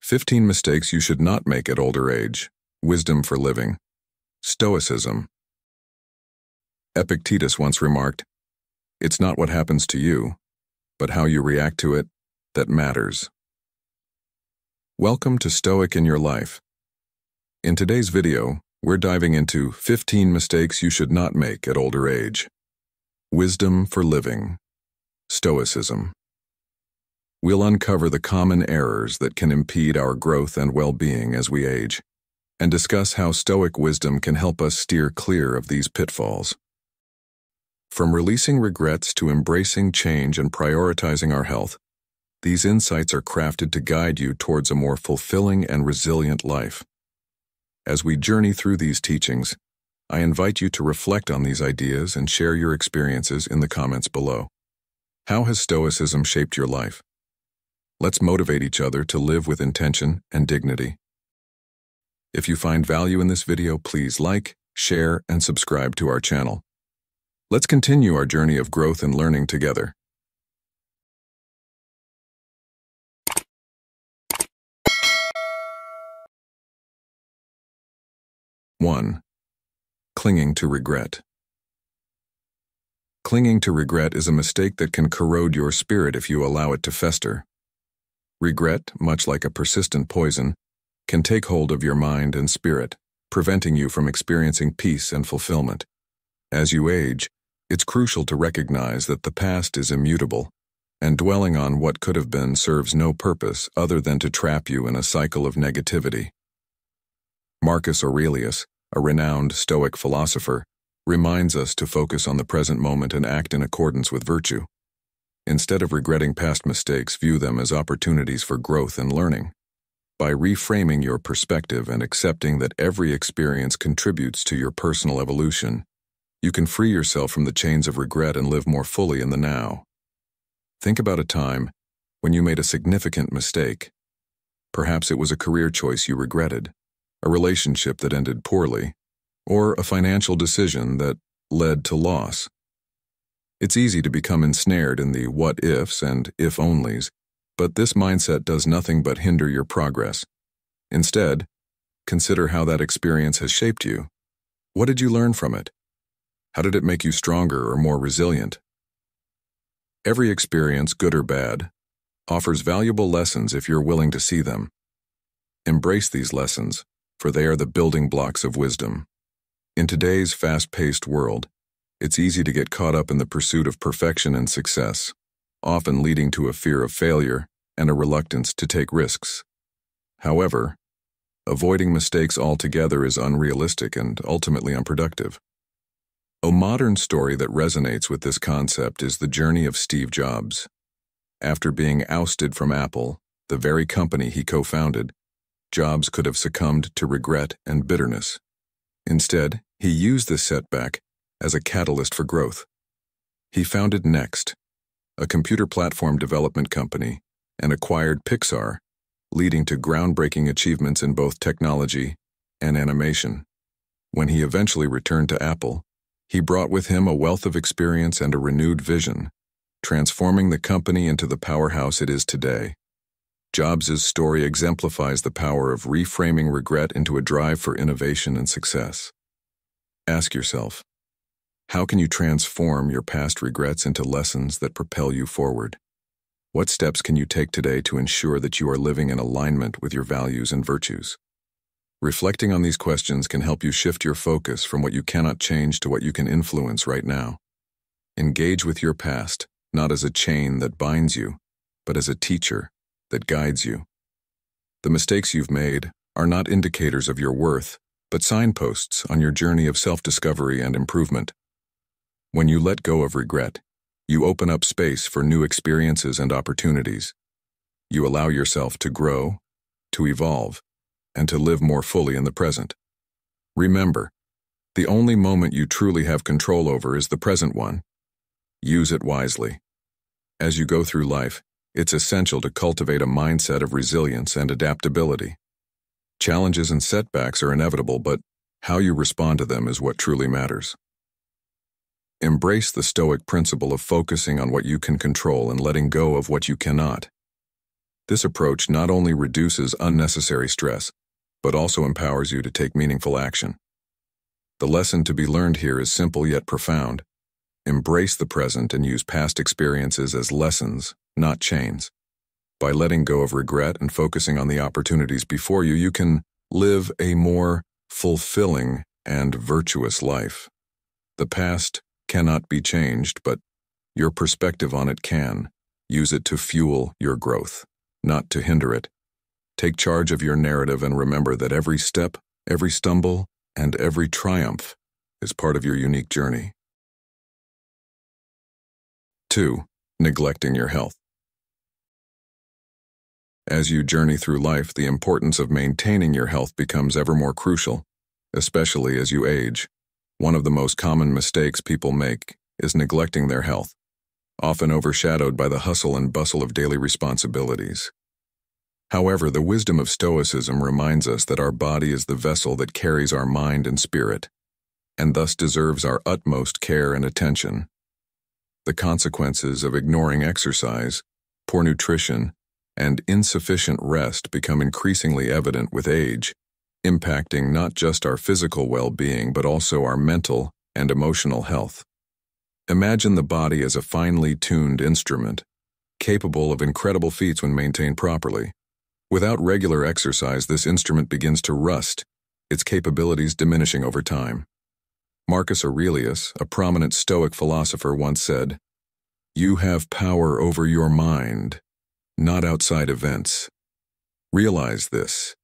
15 mistakes you should not make at older age. Wisdom for living. Stoicism. Epictetus once remarked, "It's not what happens to you, but how you react to it, that matters." Welcome to Stoic In Your Life. In today's video, we're diving into 15 mistakes you should not make at older age. Wisdom for living. Stoicism. We'll uncover the common errors that can impede our growth and well-being as we age, and discuss how Stoic wisdom can help us steer clear of these pitfalls. From releasing regrets to embracing change and prioritizing our health, these insights are crafted to guide you towards a more fulfilling and resilient life. As we journey through these teachings, I invite you to reflect on these ideas and share your experiences in the comments below. How has Stoicism shaped your life? Let's motivate each other to live with intention and dignity. If you find value in this video, please like, share, and subscribe to our channel. Let's continue our journey of growth and learning together. One. Clinging to regret. Clinging to regret is a mistake that can corrode your spirit if you allow it to fester. Regret, much like a persistent poison, can take hold of your mind and spirit, preventing you from experiencing peace and fulfillment. As you age, it's crucial to recognize that the past is immutable, and dwelling on what could have been serves no purpose other than to trap you in a cycle of negativity. Marcus Aurelius, a renowned Stoic philosopher, reminds us to focus on the present moment and act in accordance with virtue. Instead of regretting past mistakes, view them as opportunities for growth and learning. By reframing your perspective and accepting that every experience contributes to your personal evolution, you can free yourself from the chains of regret and live more fully in the now. Think about a time when you made a significant mistake. Perhaps it was a career choice you regretted, a relationship that ended poorly, or a financial decision that led to loss. It's easy to become ensnared in the what-ifs and if-onlys, but this mindset does nothing but hinder your progress. Instead, consider how that experience has shaped you. What did you learn from it? How did it make you stronger or more resilient? Every experience, good or bad, offers valuable lessons if you're willing to see them. Embrace these lessons, for they are the building blocks of wisdom. In today's fast-paced world, it's easy to get caught up in the pursuit of perfection and success, often leading to a fear of failure and a reluctance to take risks. However, avoiding mistakes altogether is unrealistic and ultimately unproductive. A modern story that resonates with this concept is the journey of Steve Jobs. After being ousted from Apple, the very company he co-founded, Jobs could have succumbed to regret and bitterness. Instead, he used this setback as a catalyst for growth. He founded Next, a computer platform development company, and acquired Pixar, leading to groundbreaking achievements in both technology and animation. When he eventually returned to Apple, he brought with him a wealth of experience and a renewed vision, transforming the company into the powerhouse it is today. Jobs' story exemplifies the power of reframing regret into a drive for innovation and success. Ask yourself, how can you transform your past regrets into lessons that propel you forward? What steps can you take today to ensure that you are living in alignment with your values and virtues? Reflecting on these questions can help you shift your focus from what you cannot change to what you can influence right now. Engage with your past, not as a chain that binds you, but as a teacher that guides you. The mistakes you've made are not indicators of your worth, but signposts on your journey of self-discovery and improvement. When you let go of regret, you open up space for new experiences and opportunities. You allow yourself to grow, to evolve, and to live more fully in the present. Remember, the only moment you truly have control over is the present one. Use it wisely. As you go through life, it's essential to cultivate a mindset of resilience and adaptability. Challenges and setbacks are inevitable, but how you respond to them is what truly matters. Embrace the Stoic principle of focusing on what you can control and letting go of what you cannot. This approach not only reduces unnecessary stress, but also empowers you to take meaningful action. The lesson to be learned here is simple yet profound. Embrace the present and use past experiences as lessons, not chains. By letting go of regret and focusing on the opportunities before you, you can live a more fulfilling and virtuous life. The past cannot be changed, but your perspective on it can. Use it to fuel your growth, not to hinder it. Take charge of your narrative and remember that every step, every stumble, and every triumph is part of your unique journey. 2. Neglecting your health. As you journey through life, the importance of maintaining your health becomes ever more crucial, especially as you age. One of the most common mistakes people make is neglecting their health, often overshadowed by the hustle and bustle of daily responsibilities. However, the wisdom of Stoicism reminds us that our body is the vessel that carries our mind and spirit, and thus deserves our utmost care and attention. The consequences of ignoring exercise, poor nutrition, and insufficient rest become increasingly evident with age, impacting not just our physical well-being but also our mental and emotional health. Imagine the body as a finely tuned instrument, capable of incredible feats when maintained properly. Without regular exercise, this instrument begins to rust, its capabilities diminishing over time. Marcus Aurelius, a prominent Stoic philosopher, once said, "You have power over your mind, not outside events. Realize this,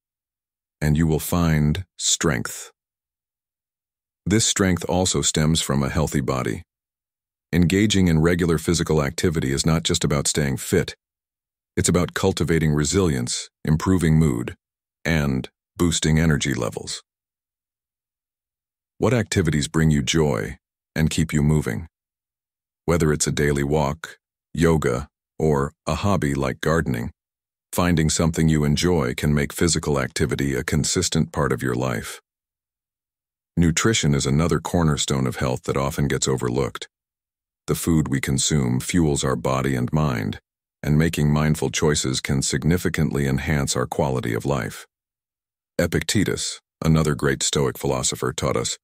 and you will find strength." This strength also stems from a healthy body. Engaging in regular physical activity is not just about staying fit. It's about cultivating resilience, improving mood, and boosting energy levels. What activities bring you joy and keep you moving? Whether it's a daily walk, yoga, or a hobby like gardening, finding something you enjoy can make physical activity a consistent part of your life. Nutrition is another cornerstone of health that often gets overlooked. The food we consume fuels our body and mind, and making mindful choices can significantly enhance our quality of life. Epictetus, another great Stoic philosopher, taught us,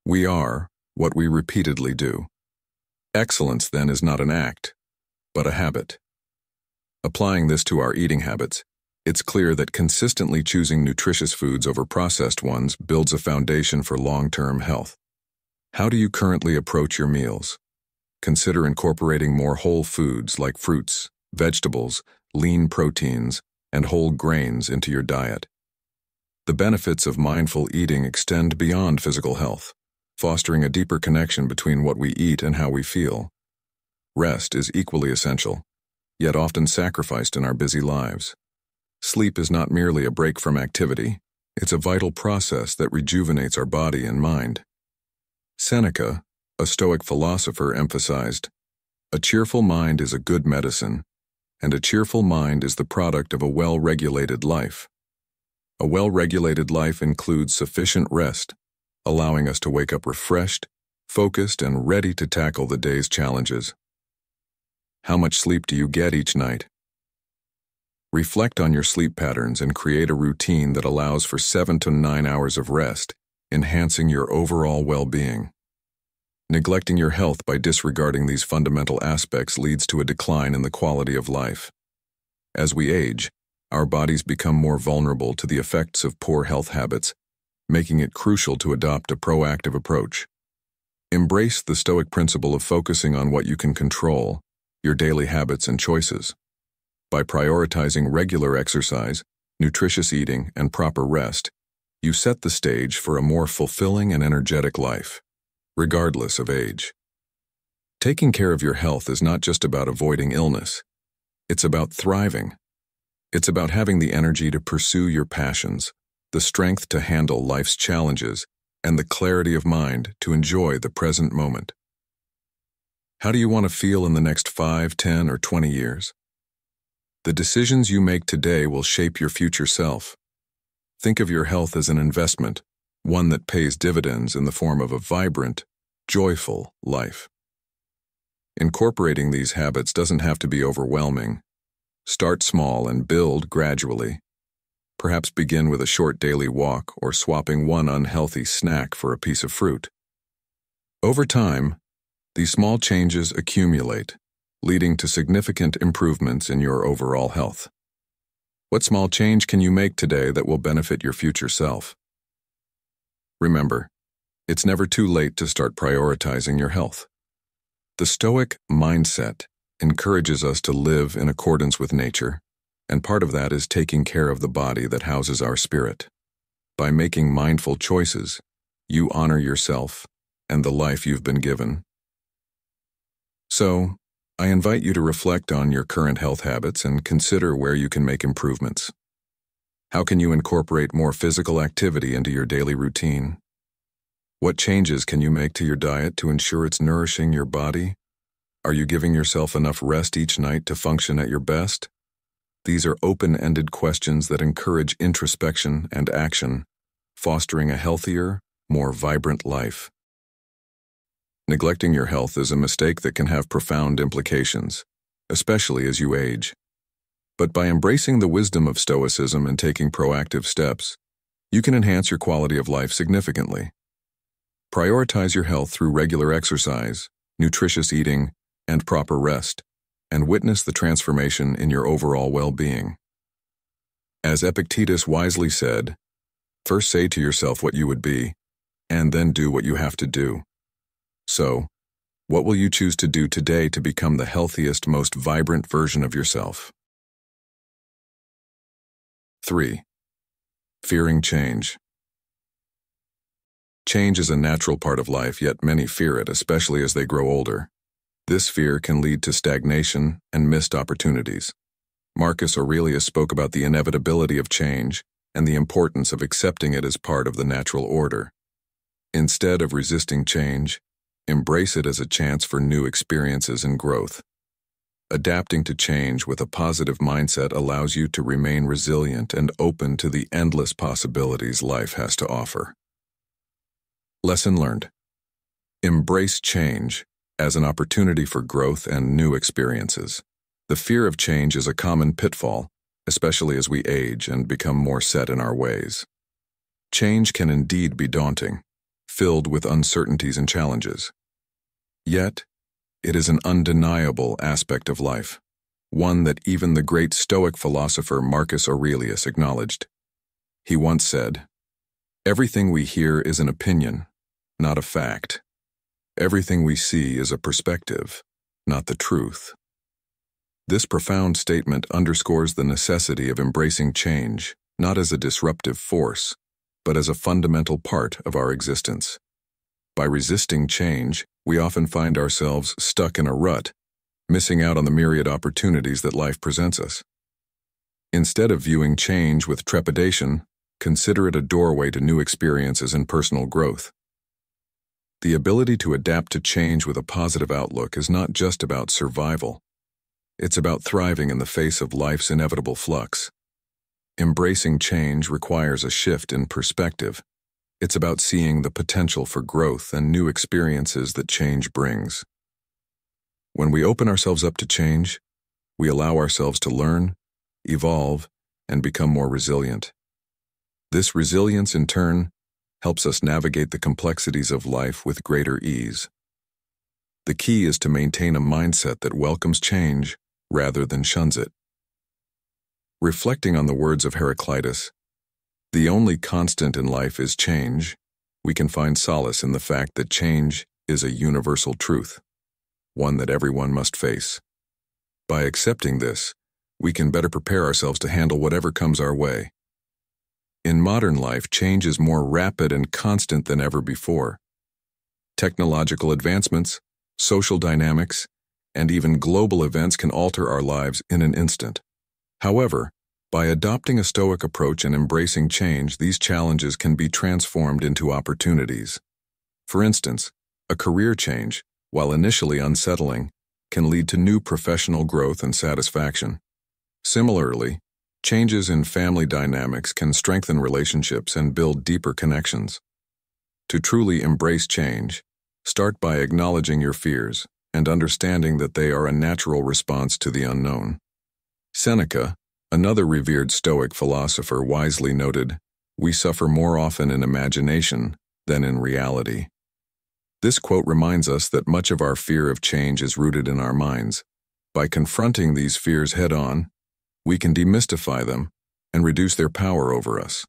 "We are what we repeatedly do." Excellence, then, is not an act, but a habit. Applying this to our eating habits, it's clear that consistently choosing nutritious foods over processed ones builds a foundation for long-term health. How do you currently approach your meals? Consider incorporating more whole foods like fruits, vegetables, lean proteins, and whole grains into your diet. The benefits of mindful eating extend beyond physical health, fostering a deeper connection between what we eat and how we feel. Rest is equally essential, yet often sacrificed in our busy lives. Sleep is not merely a break from activity, it's a vital process that rejuvenates our body and mind. Seneca, a Stoic philosopher, emphasized, "A cheerful mind is a good medicine, and a cheerful mind is the product of a well-regulated life." A well-regulated life includes sufficient rest, allowing us to wake up refreshed, focused, and ready to tackle the day's challenges. How much sleep do you get each night? Reflect on your sleep patterns and create a routine that allows for 7 to 9 hours of rest, enhancing your overall well-being. Neglecting your health by disregarding these fundamental aspects leads to a decline in the quality of life. As we age, our bodies become more vulnerable to the effects of poor health habits, making it crucial to adopt a proactive approach. Embrace the Stoic principle of focusing on what you can control, your daily habits and choices. By prioritizing regular exercise, nutritious eating, and proper rest, you set the stage for a more fulfilling and energetic life, regardless of age. Taking care of your health is not just about avoiding illness. It's about thriving. It's about having the energy to pursue your passions, the strength to handle life's challenges, and the clarity of mind to enjoy the present moment. How do you want to feel in the next 5, 10, or 20 years? The decisions you make today will shape your future self. Think of your health as an investment, one that pays dividends in the form of a vibrant, joyful life. Incorporating these habits doesn't have to be overwhelming. Start small and build gradually. Perhaps begin with a short daily walk or swapping one unhealthy snack for a piece of fruit. Over time, these small changes accumulate, leading to significant improvements in your overall health. What small change can you make today that will benefit your future self? Remember, it's never too late to start prioritizing your health. The Stoic mindset encourages us to live in accordance with nature, and part of that is taking care of the body that houses our spirit. By making mindful choices, you honor yourself and the life you've been given. So, I invite you to reflect on your current health habits and consider where you can make improvements. How can you incorporate more physical activity into your daily routine? What changes can you make to your diet to ensure it's nourishing your body? Are you giving yourself enough rest each night to function at your best? These are open-ended questions that encourage introspection and action, fostering a healthier, more vibrant life. Neglecting your health is a mistake that can have profound implications, especially as you age. But by embracing the wisdom of Stoicism and taking proactive steps, you can enhance your quality of life significantly. Prioritize your health through regular exercise, nutritious eating, and proper rest, and witness the transformation in your overall well-being. As Epictetus wisely said, first say to yourself what you would be, and then do what you have to do. So, what will you choose to do today to become the healthiest, most vibrant version of yourself? 3. Fearing change. Change is a natural part of life, yet many fear it, especially as they grow older. This fear can lead to stagnation and missed opportunities. Marcus Aurelius spoke about the inevitability of change and the importance of accepting it as part of the natural order. Instead of resisting change, embrace it as a chance for new experiences and growth. Adapting to change with a positive mindset allows you to remain resilient and open to the endless possibilities life has to offer. Lesson learned. Embrace change as an opportunity for growth and new experiences. The fear of change is a common pitfall, especially as we age and become more set in our ways. Change can indeed be daunting, filled with uncertainties and challenges. Yet, it is an undeniable aspect of life, one that even the great Stoic philosopher Marcus Aurelius acknowledged. He once said, "Everything we hear is an opinion, not a fact. Everything we see is a perspective, not the truth." This profound statement underscores the necessity of embracing change, not as a disruptive force, but as a fundamental part of our existence. By resisting change, we often find ourselves stuck in a rut, missing out on the myriad opportunities that life presents us. Instead of viewing change with trepidation, consider it a doorway to new experiences and personal growth. The ability to adapt to change with a positive outlook is not just about survival. It's about thriving in the face of life's inevitable flux. Embracing change requires a shift in perspective. It's about seeing the potential for growth and new experiences that change brings. When we open ourselves up to change, we allow ourselves to learn, evolve, and become more resilient. This resilience, in turn, helps us navigate the complexities of life with greater ease. The key is to maintain a mindset that welcomes change rather than shuns it. Reflecting on the words of Heraclitus, "The only constant in life is change," we can find solace in the fact that change is a universal truth, one that everyone must face. By accepting this, we can better prepare ourselves to handle whatever comes our way. In modern life, change is more rapid and constant than ever before. Technological advancements, social dynamics, and even global events can alter our lives in an instant. However, by adopting a Stoic approach and embracing change, these challenges can be transformed into opportunities. For instance, a career change, while initially unsettling, can lead to new professional growth and satisfaction. Similarly, changes in family dynamics can strengthen relationships and build deeper connections. To truly embrace change, start by acknowledging your fears and understanding that they are a natural response to the unknown. Seneca, another revered Stoic philosopher, wisely noted, "We suffer more often in imagination than in reality." This quote reminds us that much of our fear of change is rooted in our minds. By confronting these fears head-on, we can demystify them and reduce their power over us.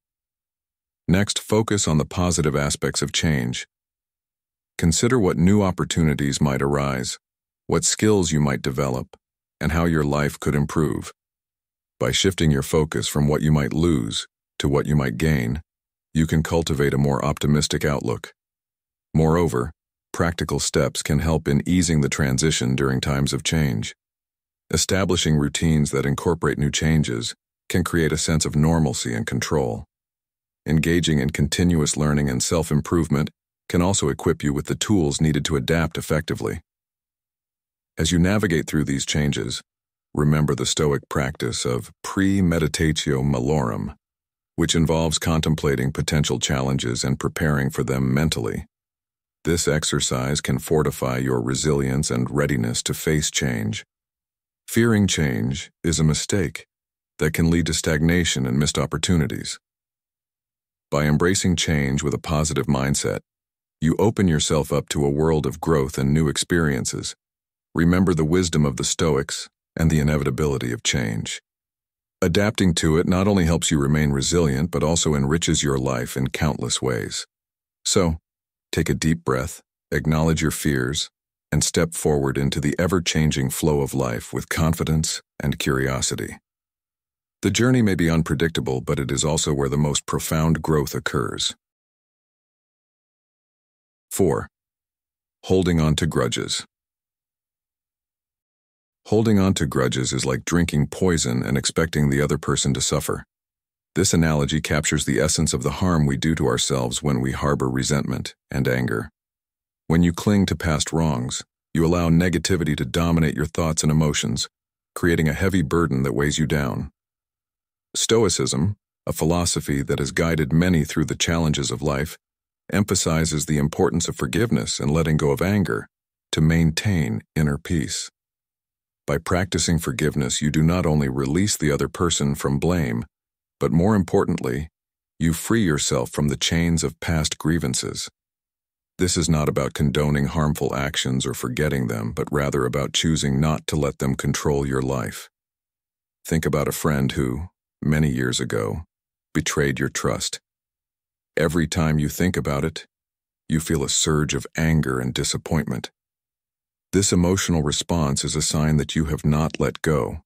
Next, focus on the positive aspects of change. Consider what new opportunities might arise, what skills you might develop, and how your life could improve. By shifting your focus from what you might lose to what you might gain, you can cultivate a more optimistic outlook. Moreover, practical steps can help in easing the transition during times of change. Establishing routines that incorporate new changes can create a sense of normalcy and control. Engaging in continuous learning and self-improvement can also equip you with the tools needed to adapt effectively. As you navigate through these changes, remember the Stoic practice of premeditatio malorum, which involves contemplating potential challenges and preparing for them mentally. This exercise can fortify your resilience and readiness to face change. Fearing change is a mistake that can lead to stagnation and missed opportunities. By embracing change with a positive mindset, you open yourself up to a world of growth and new experiences. Remember the wisdom of the Stoics and the inevitability of change. Adapting to it not only helps you remain resilient, but also enriches your life in countless ways. So, take a deep breath, acknowledge your fears, and step forward into the ever-changing flow of life with confidence and curiosity. The journey may be unpredictable, but it is also where the most profound growth occurs. 4. Holding on to grudges. Holding on to grudges is like drinking poison and expecting the other person to suffer. This analogy captures the essence of the harm we do to ourselves when we harbor resentment and anger. When you cling to past wrongs, you allow negativity to dominate your thoughts and emotions, creating a heavy burden that weighs you down. Stoicism, a philosophy that has guided many through the challenges of life, emphasizes the importance of forgiveness and letting go of anger to maintain inner peace. By practicing forgiveness, you do not only release the other person from blame, but more importantly, you free yourself from the chains of past grievances. This is not about condoning harmful actions or forgetting them, but rather about choosing not to let them control your life. Think about a friend who, many years ago, betrayed your trust. Every time you think about it, you feel a surge of anger and disappointment. This emotional response is a sign that you have not let go.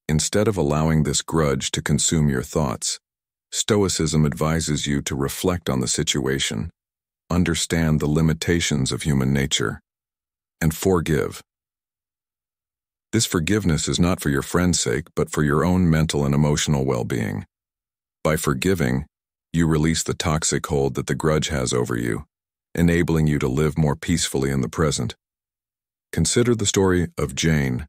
Instead of allowing this grudge to consume your thoughts, Stoicism advises you to reflect on the situation, understand the limitations of human nature, and forgive. This forgiveness is not for your friend's sake, but for your own mental and emotional well-being. By forgiving, you release the toxic hold that the grudge has over you, enabling you to live more peacefully in the present. Consider the story of Jane,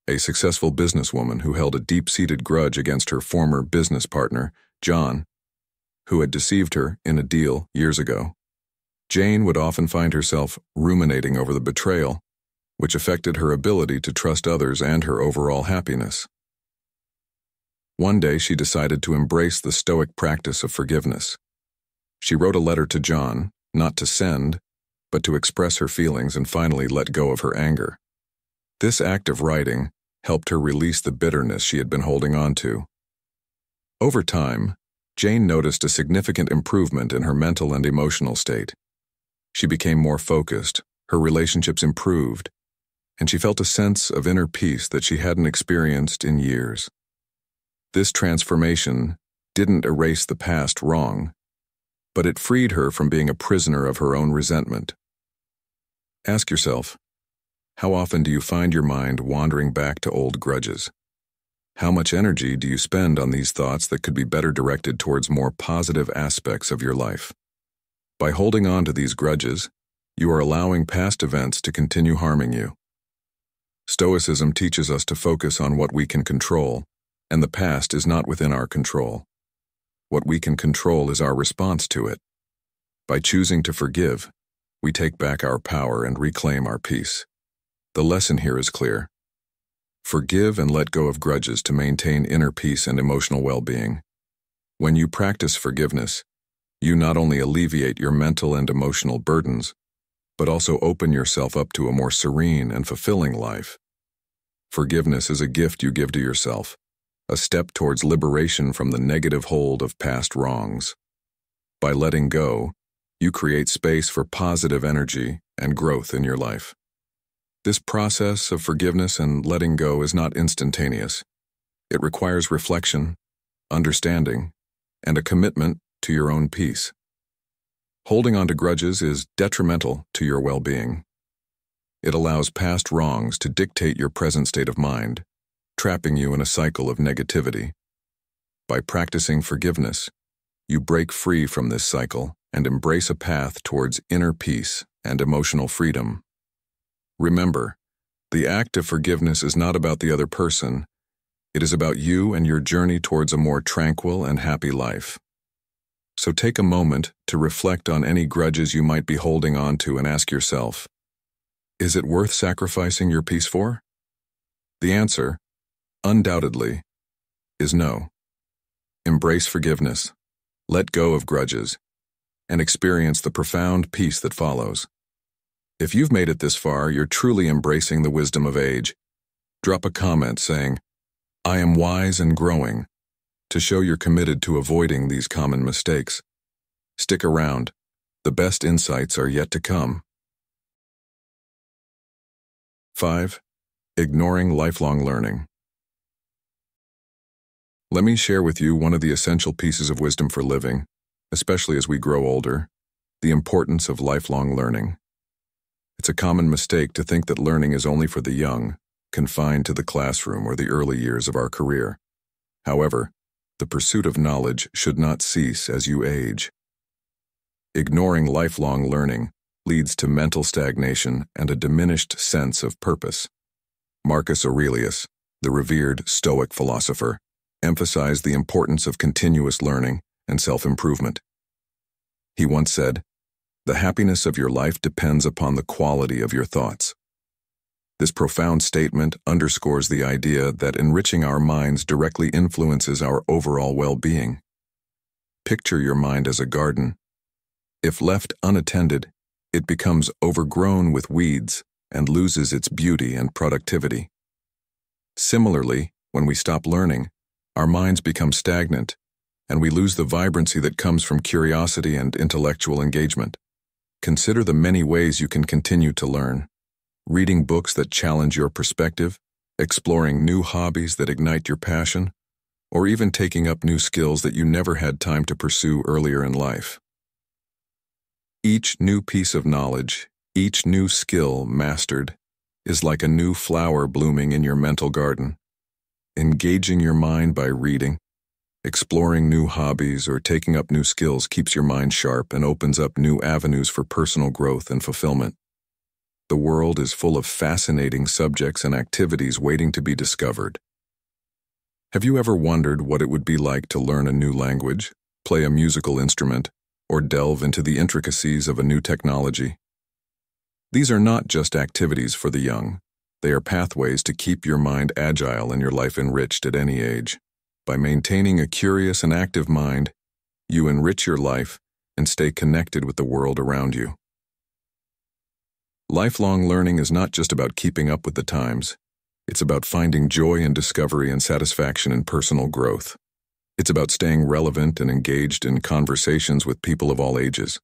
a successful businesswoman who held a deep-seated grudge against her former business partner, John, who had deceived her in a deal years ago. Jane would often find herself ruminating over the betrayal, which affected her ability to trust others and her overall happiness. One day, she decided to embrace the Stoic practice of forgiveness. She wrote a letter to John, not to send, but to express her feelings and finally let go of her anger. This act of writing helped her release the bitterness she had been holding on to. Over time, Jane noticed a significant improvement in her mental and emotional state. She became more focused, her relationships improved, and she felt a sense of inner peace that she hadn't experienced in years. This transformation didn't erase the past wrong, but it freed her from being a prisoner of her own resentment. Ask yourself, how often do you find your mind wandering back to old grudges? How much energy do you spend on these thoughts that could be better directed towards more positive aspects of your life? By holding on to these grudges, you are allowing past events to continue harming you. Stoicism teaches us to focus on what we can control, and the past is not within our control. What we can control is our response to it. By choosing to forgive, we take back our power and reclaim our peace. The lesson here is clear. Forgive and let go of grudges to maintain inner peace and emotional well-being. When you practice forgiveness, you not only alleviate your mental and emotional burdens, but also open yourself up to a more serene and fulfilling life. Forgiveness is a gift you give to yourself, a step towards liberation from the negative hold of past wrongs. By letting go, you create space for positive energy and growth in your life. This process of forgiveness and letting go is not instantaneous. It requires reflection, understanding, and a commitment to your own peace. Holding on to grudges is detrimental to your well-being. It allows past wrongs to dictate your present state of mind, trapping you in a cycle of negativity. By practicing forgiveness, you break free from this cycle and embrace a path towards inner peace and emotional freedom. Remember, the act of forgiveness is not about the other person. It is about you and your journey towards a more tranquil and happy life. So take a moment to reflect on any grudges you might be holding on to and ask yourself, is it worth sacrificing your peace for? The answer, undoubtedly, is no. Embrace forgiveness, let go of grudges, and experience the profound peace that follows. If you've made it this far, you're truly embracing the wisdom of age. Drop a comment saying, "I am wise and growing," to show you're committed to avoiding these common mistakes. Stick around. The best insights are yet to come. 5. Ignoring lifelong learning. Let me share with you one of the essential pieces of wisdom for living, especially as we grow older, the importance of lifelong learning. It's a common mistake to think that learning is only for the young, confined to the classroom or the early years of our career. However, the pursuit of knowledge should not cease as you age. Ignoring lifelong learning leads to mental stagnation and a diminished sense of purpose. Marcus Aurelius, the revered Stoic philosopher, emphasized the importance of continuous learning and self-improvement. He once said, "The happiness of your life depends upon the quality of your thoughts." This profound statement underscores the idea that enriching our minds directly influences our overall well-being. Picture your mind as a garden. If left unattended, it becomes overgrown with weeds and loses its beauty and productivity. Similarly, when we stop learning, our minds become stagnant, and we lose the vibrancy that comes from curiosity and intellectual engagement. Consider the many ways you can continue to learn. Reading books that challenge your perspective, exploring new hobbies that ignite your passion, or even taking up new skills that you never had time to pursue earlier in life. Each new piece of knowledge, each new skill mastered, is like a new flower blooming in your mental garden. Engaging your mind by reading, exploring new hobbies, or taking up new skills keeps your mind sharp and opens up new avenues for personal growth and fulfillment. The world is full of fascinating subjects and activities waiting to be discovered. Have you ever wondered what it would be like to learn a new language, play a musical instrument, or delve into the intricacies of a new technology? These are not just activities for the young. They are pathways to keep your mind agile and your life enriched at any age. By maintaining a curious and active mind, you enrich your life and stay connected with the world around you. Lifelong learning is not just about keeping up with the times. It's about finding joy in discovery and satisfaction in personal growth. It's about staying relevant and engaged in conversations with people of all ages.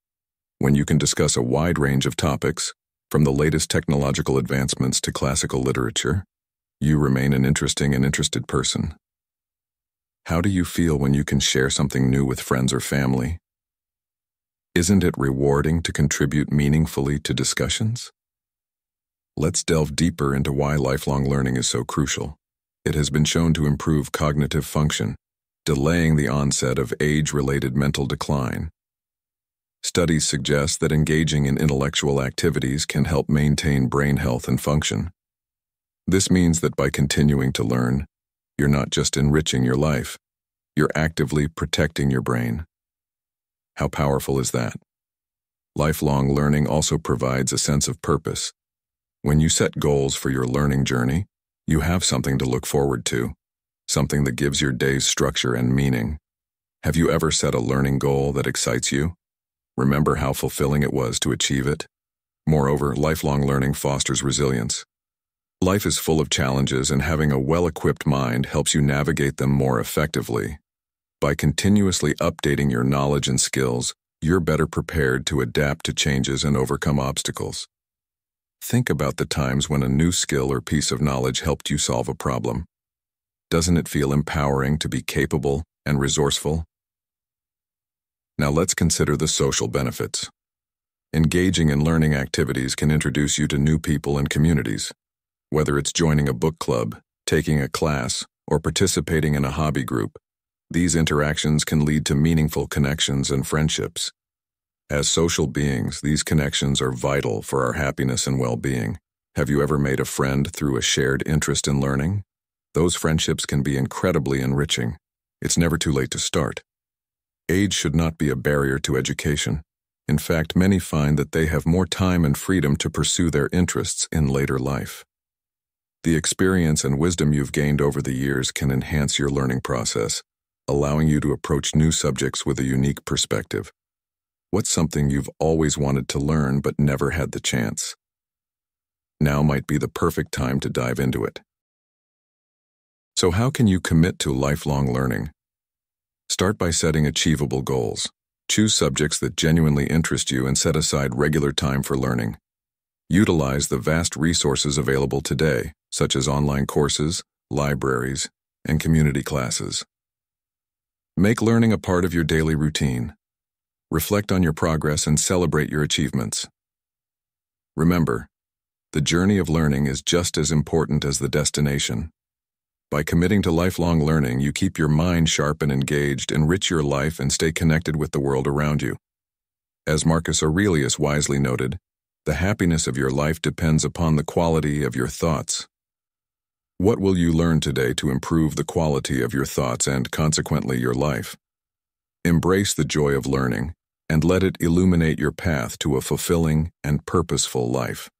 When you can discuss a wide range of topics, from the latest technological advancements to classical literature, you remain an interesting and interested person. How do you feel when you can share something new with friends or family? Isn't it rewarding to contribute meaningfully to discussions? Let's delve deeper into why lifelong learning is so crucial. It has been shown to improve cognitive function, delaying the onset of age-related mental decline. Studies suggest that engaging in intellectual activities can help maintain brain health and function. This means that by continuing to learn, you're not just enriching your life, you're actively protecting your brain. How powerful is that? Lifelong learning also provides a sense of purpose. When you set goals for your learning journey, You have something to look forward to, something that gives your days structure and meaning. Have you ever set a learning goal that excites you? Remember how fulfilling it was to achieve it? Moreover, lifelong learning fosters resilience. Life is full of challenges, and having a well-equipped mind helps you navigate them more effectively. By continuously updating your knowledge and skills, you're better prepared to adapt to changes and overcome obstacles. Think about the times when a new skill or piece of knowledge helped you solve a problem. Doesn't it feel empowering to be capable and resourceful? Now let's consider the social benefits. Engaging in learning activities can introduce you to new people and communities. Whether it's joining a book club, taking a class, or participating in a hobby group, these interactions can lead to meaningful connections and friendships. As social beings, these connections are vital for our happiness and well-being. Have you ever made a friend through a shared interest in learning? Those friendships can be incredibly enriching. It's never too late to start. Age should not be a barrier to education. In fact, many find that they have more time and freedom to pursue their interests in later life. The experience and wisdom you've gained over the years can enhance your learning process, allowing you to approach new subjects with a unique perspective. What's something you've always wanted to learn but never had the chance? Now might be the perfect time to dive into it. So how can you commit to lifelong learning? Start by setting achievable goals. Choose subjects that genuinely interest you and set aside regular time for learning. Utilize the vast resources available today, such as online courses, libraries, and community classes. Make learning a part of your daily routine. Reflect on your progress and celebrate your achievements. Remember, the journey of learning is just as important as the destination. By committing to lifelong learning, you keep your mind sharp and engaged, enrich your life, and stay connected with the world around you. As Marcus Aurelius wisely noted, the happiness of your life depends upon the quality of your thoughts. What will you learn today to improve the quality of your thoughts and, consequently, your life? Embrace the joy of learning and let it illuminate your path to a fulfilling and purposeful life.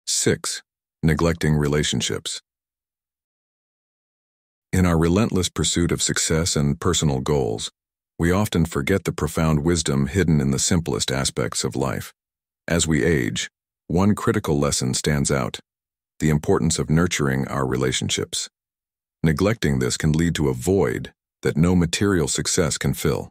6. Neglecting relationships. In our relentless pursuit of success and personal goals, we often forget the profound wisdom hidden in the simplest aspects of life. As we age, one critical lesson stands out: the importance of nurturing our relationships. Neglecting this can lead to a void that no material success can fill.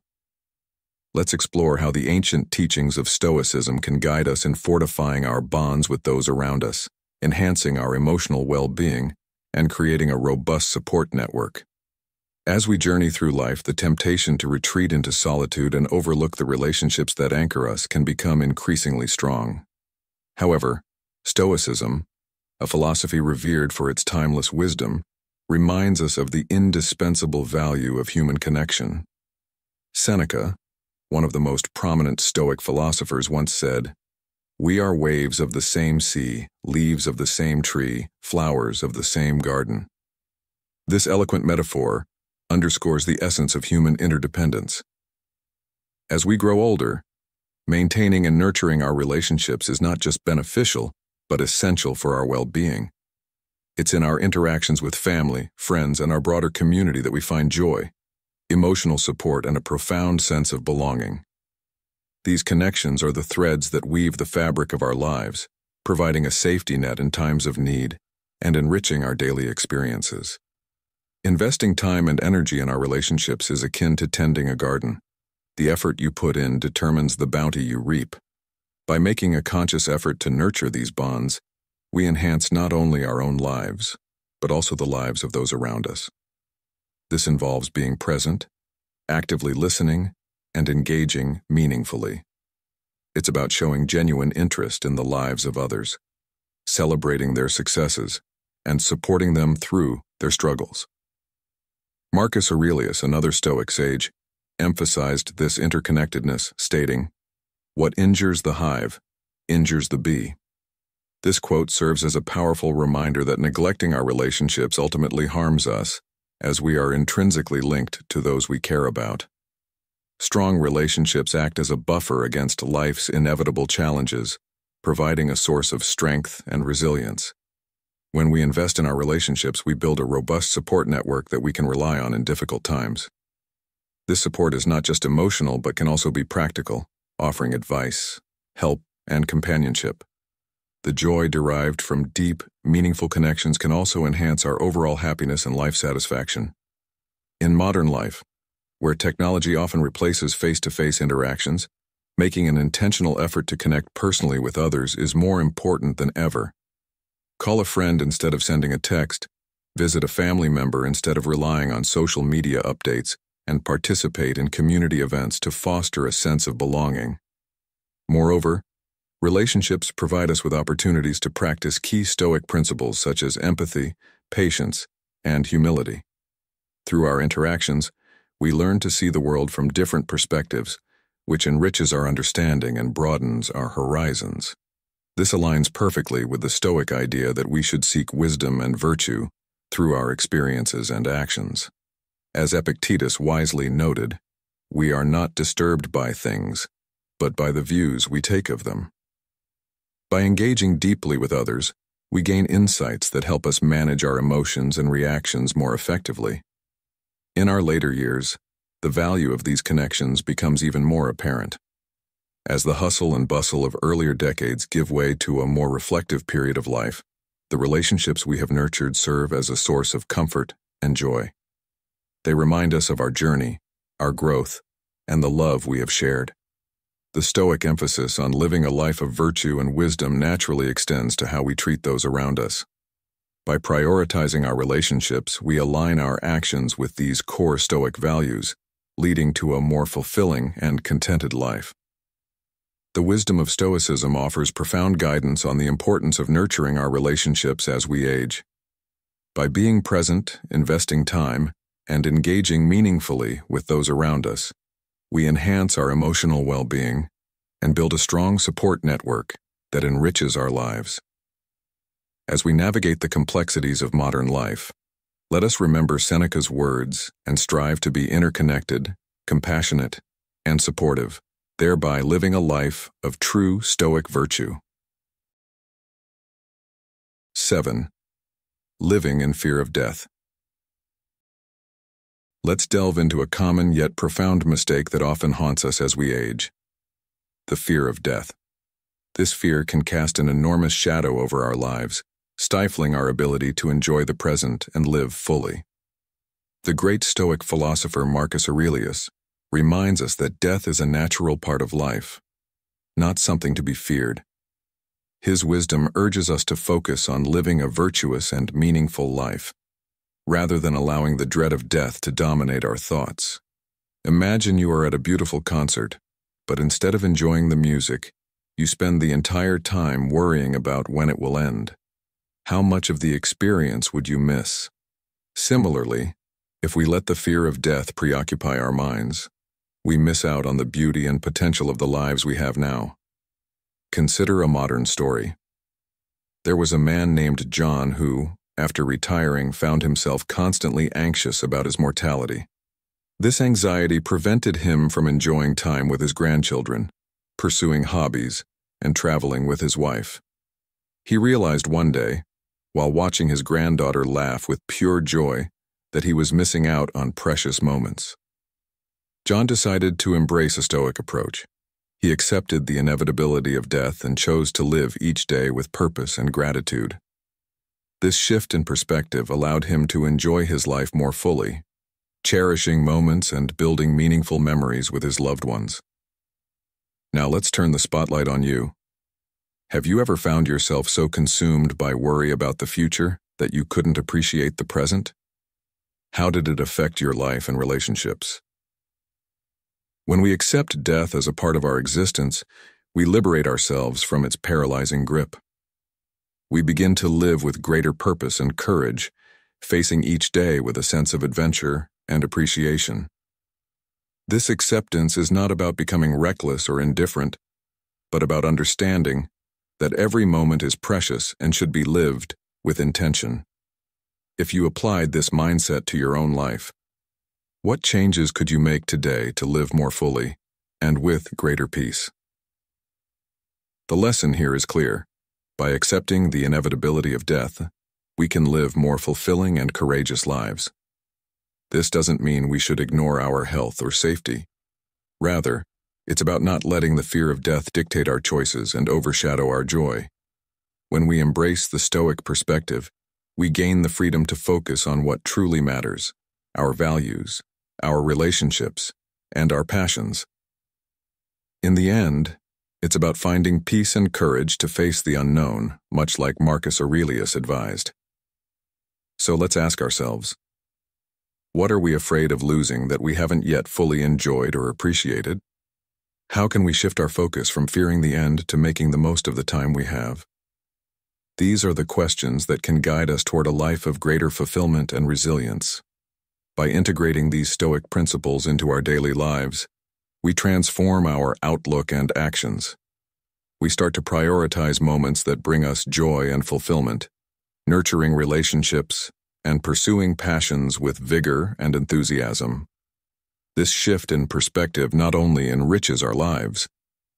Let's explore how the ancient teachings of Stoicism can guide us in fortifying our bonds with those around us, enhancing our emotional well-being, and creating a robust support network. As we journey through life, the temptation to retreat into solitude and overlook the relationships that anchor us can become increasingly strong. However, Stoicism, a philosophy revered for its timeless wisdom, reminds us of the indispensable value of human connection. Seneca, one of the most prominent Stoic philosophers, once said, "We are waves of the same sea, leaves of the same tree, flowers of the same garden." This eloquent metaphor underscores the essence of human interdependence. As we grow older, maintaining and nurturing our relationships is not just beneficial, but essential for our well-being. It's in our interactions with family, friends, and our broader community that we find joy, emotional support, and a profound sense of belonging. These connections are the threads that weave the fabric of our lives, providing a safety net in times of need and enriching our daily experiences. Investing time and energy in our relationships is akin to tending a garden. The effort you put in determines the bounty you reap. By making a conscious effort to nurture these bonds, we enhance not only our own lives, but also the lives of those around us. This involves being present, actively listening, and engaging meaningfully. It's about showing genuine interest in the lives of others, celebrating their successes, and supporting them through their struggles. Marcus Aurelius, another Stoic sage, emphasized this interconnectedness, stating, "What injures the hive, injures the bee." This quote serves as a powerful reminder that neglecting our relationships ultimately harms us, as we are intrinsically linked to those we care about. Strong relationships act as a buffer against life's inevitable challenges, providing a source of strength and resilience. When we invest in our relationships, we build a robust support network that we can rely on in difficult times. This support is not just emotional, but can also be practical, offering advice, help, and companionship. The joy derived from deep, meaningful connections can also enhance our overall happiness and life satisfaction. In modern life, where technology often replaces face-to-face interactions, making an intentional effort to connect personally with others is more important than ever. Call a friend instead of sending a text, visit a family member instead of relying on social media updates, and participate in community events to foster a sense of belonging. Moreover, relationships provide us with opportunities to practice key Stoic principles such as empathy, patience, and humility. Through our interactions, we learn to see the world from different perspectives, which enriches our understanding and broadens our horizons. This aligns perfectly with the Stoic idea that we should seek wisdom and virtue through our experiences and actions. As Epictetus wisely noted, we are not disturbed by things, but by the views we take of them. By engaging deeply with others, we gain insights that help us manage our emotions and reactions more effectively. In our later years, the value of these connections becomes even more apparent. As the hustle and bustle of earlier decades give way to a more reflective period of life, the relationships we have nurtured serve as a source of comfort and joy. They remind us of our journey, our growth, and the love we have shared. The Stoic emphasis on living a life of virtue and wisdom naturally extends to how we treat those around us. By prioritizing our relationships, we align our actions with these core Stoic values, leading to a more fulfilling and contented life. The wisdom of Stoicism offers profound guidance on the importance of nurturing our relationships as we age. By being present, investing time, and engaging meaningfully with those around us, we enhance our emotional well-being and build a strong support network that enriches our lives. As we navigate the complexities of modern life, let us remember Seneca's words and strive to be interconnected, compassionate, and supportive, thereby living a life of true Stoic virtue. 7. Living in fear of death. Let's delve into a common yet profound mistake that often haunts us as we age: the fear of death. This fear can cast an enormous shadow over our lives, stifling our ability to enjoy the present and live fully. The great Stoic philosopher Marcus Aurelius reminds us that death is a natural part of life, not something to be feared. His wisdom urges us to focus on living a virtuous and meaningful life, rather than allowing the dread of death to dominate our thoughts. Imagine you are at a beautiful concert, but instead of enjoying the music, you spend the entire time worrying about when it will end. How much of the experience would you miss? Similarly, if we let the fear of death preoccupy our minds, we miss out on the beauty and potential of the lives we have now. Consider a modern story. There was a man named John who, after retiring, found himself constantly anxious about his mortality. This anxiety prevented him from enjoying time with his grandchildren, pursuing hobbies, and traveling with his wife. He realized one day, while watching his granddaughter laugh with pure joy, that he was missing out on precious moments. John decided to embrace a Stoic approach. He accepted the inevitability of death and chose to live each day with purpose and gratitude. This shift in perspective allowed him to enjoy his life more fully, cherishing moments and building meaningful memories with his loved ones. Now let's turn the spotlight on you. Have you ever found yourself so consumed by worry about the future that you couldn't appreciate the present? How did it affect your life and relationships? When we accept death as a part of our existence, we liberate ourselves from its paralyzing grip. We begin to live with greater purpose and courage, facing each day with a sense of adventure and appreciation. This acceptance is not about becoming reckless or indifferent, but about understanding that every moment is precious and should be lived with intention. If you applied this mindset to your own life, what changes could you make today to live more fully and with greater peace? The lesson here is clear. By accepting the inevitability of death, we can live more fulfilling and courageous lives. This doesn't mean we should ignore our health or safety. Rather, it's about not letting the fear of death dictate our choices and overshadow our joy. When we embrace the Stoic perspective, we gain the freedom to focus on what truly matters: our values, our relationships, and our passions. In the end, it's about finding peace and courage to face the unknown, much like Marcus Aurelius advised. So let's ask ourselves, what are we afraid of losing that we haven't yet fully enjoyed or appreciated? How can we shift our focus from fearing the end to making the most of the time we have? These are the questions that can guide us toward a life of greater fulfillment and resilience. By integrating these Stoic principles into our daily lives, we transform our outlook and actions. We start to prioritize moments that bring us joy and fulfillment, nurturing relationships, and pursuing passions with vigor and enthusiasm. This shift in perspective not only enriches our lives,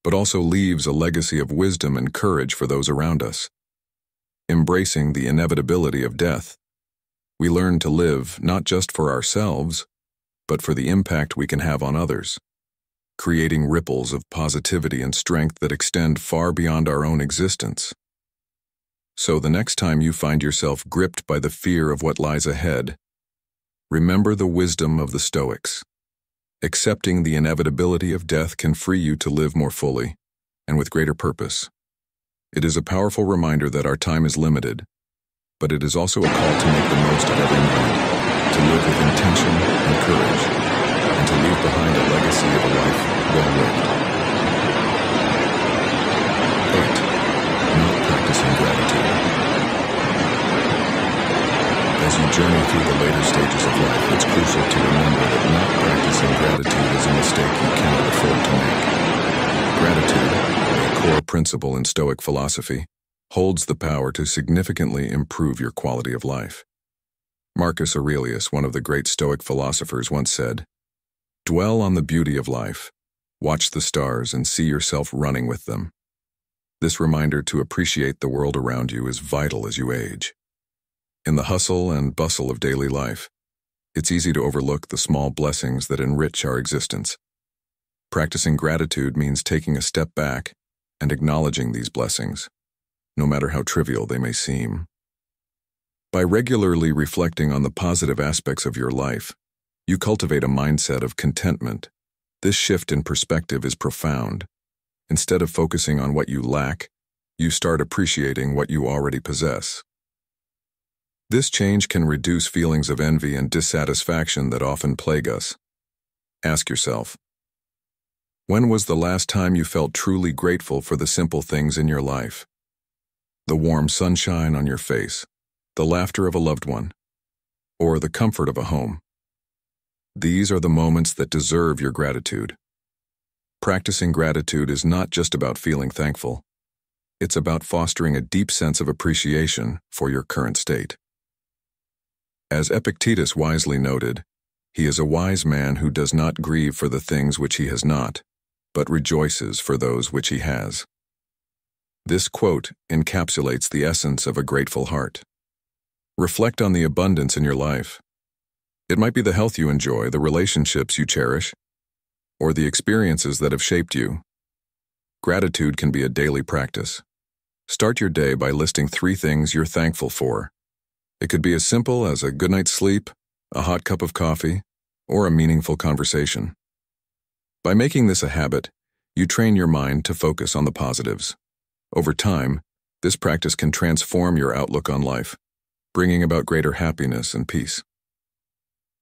but also leaves a legacy of wisdom and courage for those around us. Embracing the inevitability of death, we learn to live not just for ourselves, but for the impact we can have on others, creating ripples of positivity and strength that extend far beyond our own existence. So the next time you find yourself gripped by the fear of what lies ahead, remember the wisdom of the Stoics. Accepting the inevitability of death can free you to live more fully and with greater purpose. It is a powerful reminder that our time is limited, but it is also a call to make the most of every moment, to live with intention and courage, and to leave behind a legacy of a life well lived. 8. Not practicing gratitude. As you journey through the later stages of life, it's crucial to remember that not practicing gratitude is a mistake you cannot afford to make. Gratitude, a core principle in Stoic philosophy, holds the power to significantly improve your quality of life. Marcus Aurelius, one of the great Stoic philosophers, once said, "Dwell on the beauty of life, watch the stars, and see yourself running with them." This reminder to appreciate the world around you is vital as you age. In the hustle and bustle of daily life, it's easy to overlook the small blessings that enrich our existence. Practicing gratitude means taking a step back and acknowledging these blessings, no matter how trivial they may seem. By regularly reflecting on the positive aspects of your life, you cultivate a mindset of contentment. This shift in perspective is profound. Instead of focusing on what you lack, you start appreciating what you already possess. This change can reduce feelings of envy and dissatisfaction that often plague us. Ask yourself, when was the last time you felt truly grateful for the simple things in your life? The warm sunshine on your face, the laughter of a loved one, or the comfort of a home. These are the moments that deserve your gratitude. Practicing gratitude is not just about feeling thankful. It's about fostering a deep sense of appreciation for your current state. As Epictetus wisely noted, he is a wise man who does not grieve for the things which he has not, but rejoices for those which he has. This quote encapsulates the essence of a grateful heart. Reflect on the abundance in your life. It might be the health you enjoy, the relationships you cherish, or the experiences that have shaped you. Gratitude can be a daily practice. Start your day by listing 3 things you're thankful for. It could be as simple as a good night's sleep, a hot cup of coffee, or a meaningful conversation. By making this a habit, you train your mind to focus on the positives. Over time, this practice can transform your outlook on life, bringing about greater happiness and peace.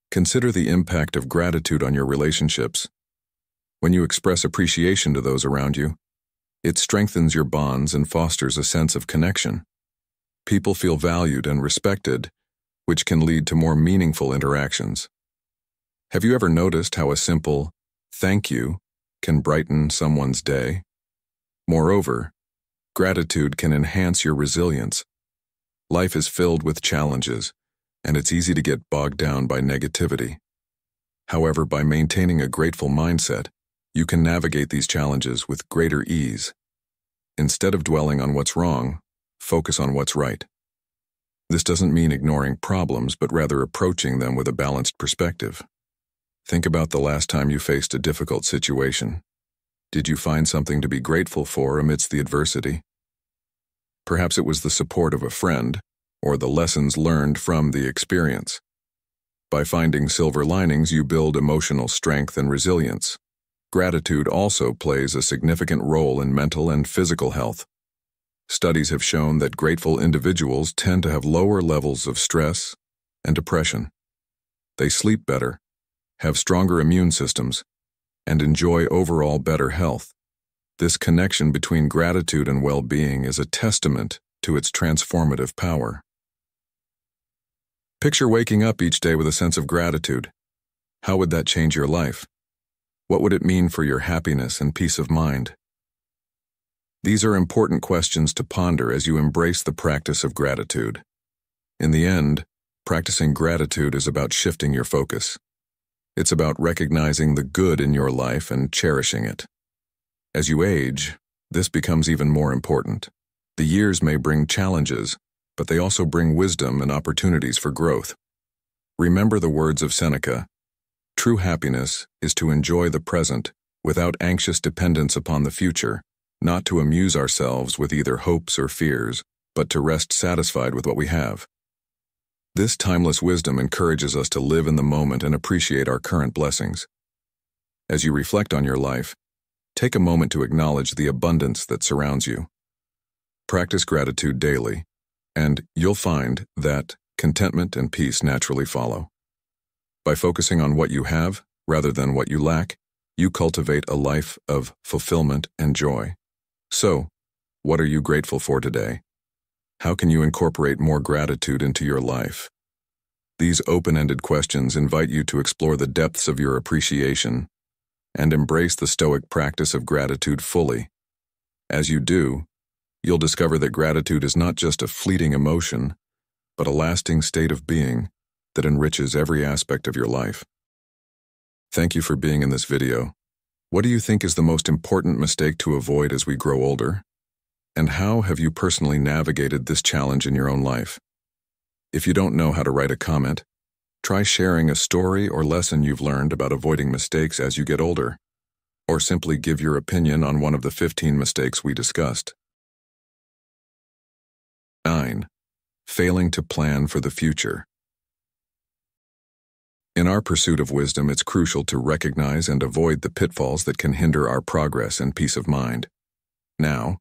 Consider the impact of gratitude on your relationships. When you express appreciation to those around you, it strengthens your bonds and fosters a sense of connection. People feel valued and respected, which can lead to more meaningful interactions. Have you ever noticed how a simple "thank you" can brighten someone's day? Moreover, gratitude can enhance your resilience. Life is filled with challenges, and it's easy to get bogged down by negativity. However, by maintaining a grateful mindset, you can navigate these challenges with greater ease. Instead of dwelling on what's wrong, focus on what's right. This doesn't mean ignoring problems, but rather approaching them with a balanced perspective. Think about the last time you faced a difficult situation. Did you find something to be grateful for amidst the adversity? Perhaps it was the support of a friend, or the lessons learned from the experience. By finding silver linings, you build emotional strength and resilience. Gratitude also plays a significant role in mental and physical health. Studies have shown that grateful individuals tend to have lower levels of stress and depression. They sleep better, have stronger immune systems, and enjoy overall better health. This connection between gratitude and well-being is a testament to its transformative power. Picture waking up each day with a sense of gratitude. How would that change your life? What would it mean for your happiness and peace of mind? These are important questions to ponder as you embrace the practice of gratitude. In the end, practicing gratitude is about shifting your focus. It's about recognizing the good in your life and cherishing it. As you age, this becomes even more important. The years may bring challenges, but they also bring wisdom and opportunities for growth. Remember the words of Seneca: "True happiness is to enjoy the present without anxious dependence upon the future, not to amuse ourselves with either hopes or fears, but to rest satisfied with what we have." This timeless wisdom encourages us to live in the moment and appreciate our current blessings. As you reflect on your life, take a moment to acknowledge the abundance that surrounds you. Practice gratitude daily, and you'll find that contentment and peace naturally follow. By focusing on what you have rather than what you lack, you cultivate a life of fulfillment and joy. So, what are you grateful for today? How can you incorporate more gratitude into your life? These open-ended questions invite you to explore the depths of your appreciation and embrace the Stoic practice of gratitude fully. As you do, you'll discover that gratitude is not just a fleeting emotion, but a lasting state of being that enriches every aspect of your life. Thank you for being in this video. What do you think is the most important mistake to avoid as we grow older? And how have you personally navigated this challenge in your own life? If you don't know how to write a comment, try sharing a story or lesson you've learned about avoiding mistakes as you get older, or simply give your opinion on one of the 15 mistakes we discussed. 9. Failing to plan for the future. In our pursuit of wisdom, it's crucial to recognize and avoid the pitfalls that can hinder our progress and peace of mind. Now,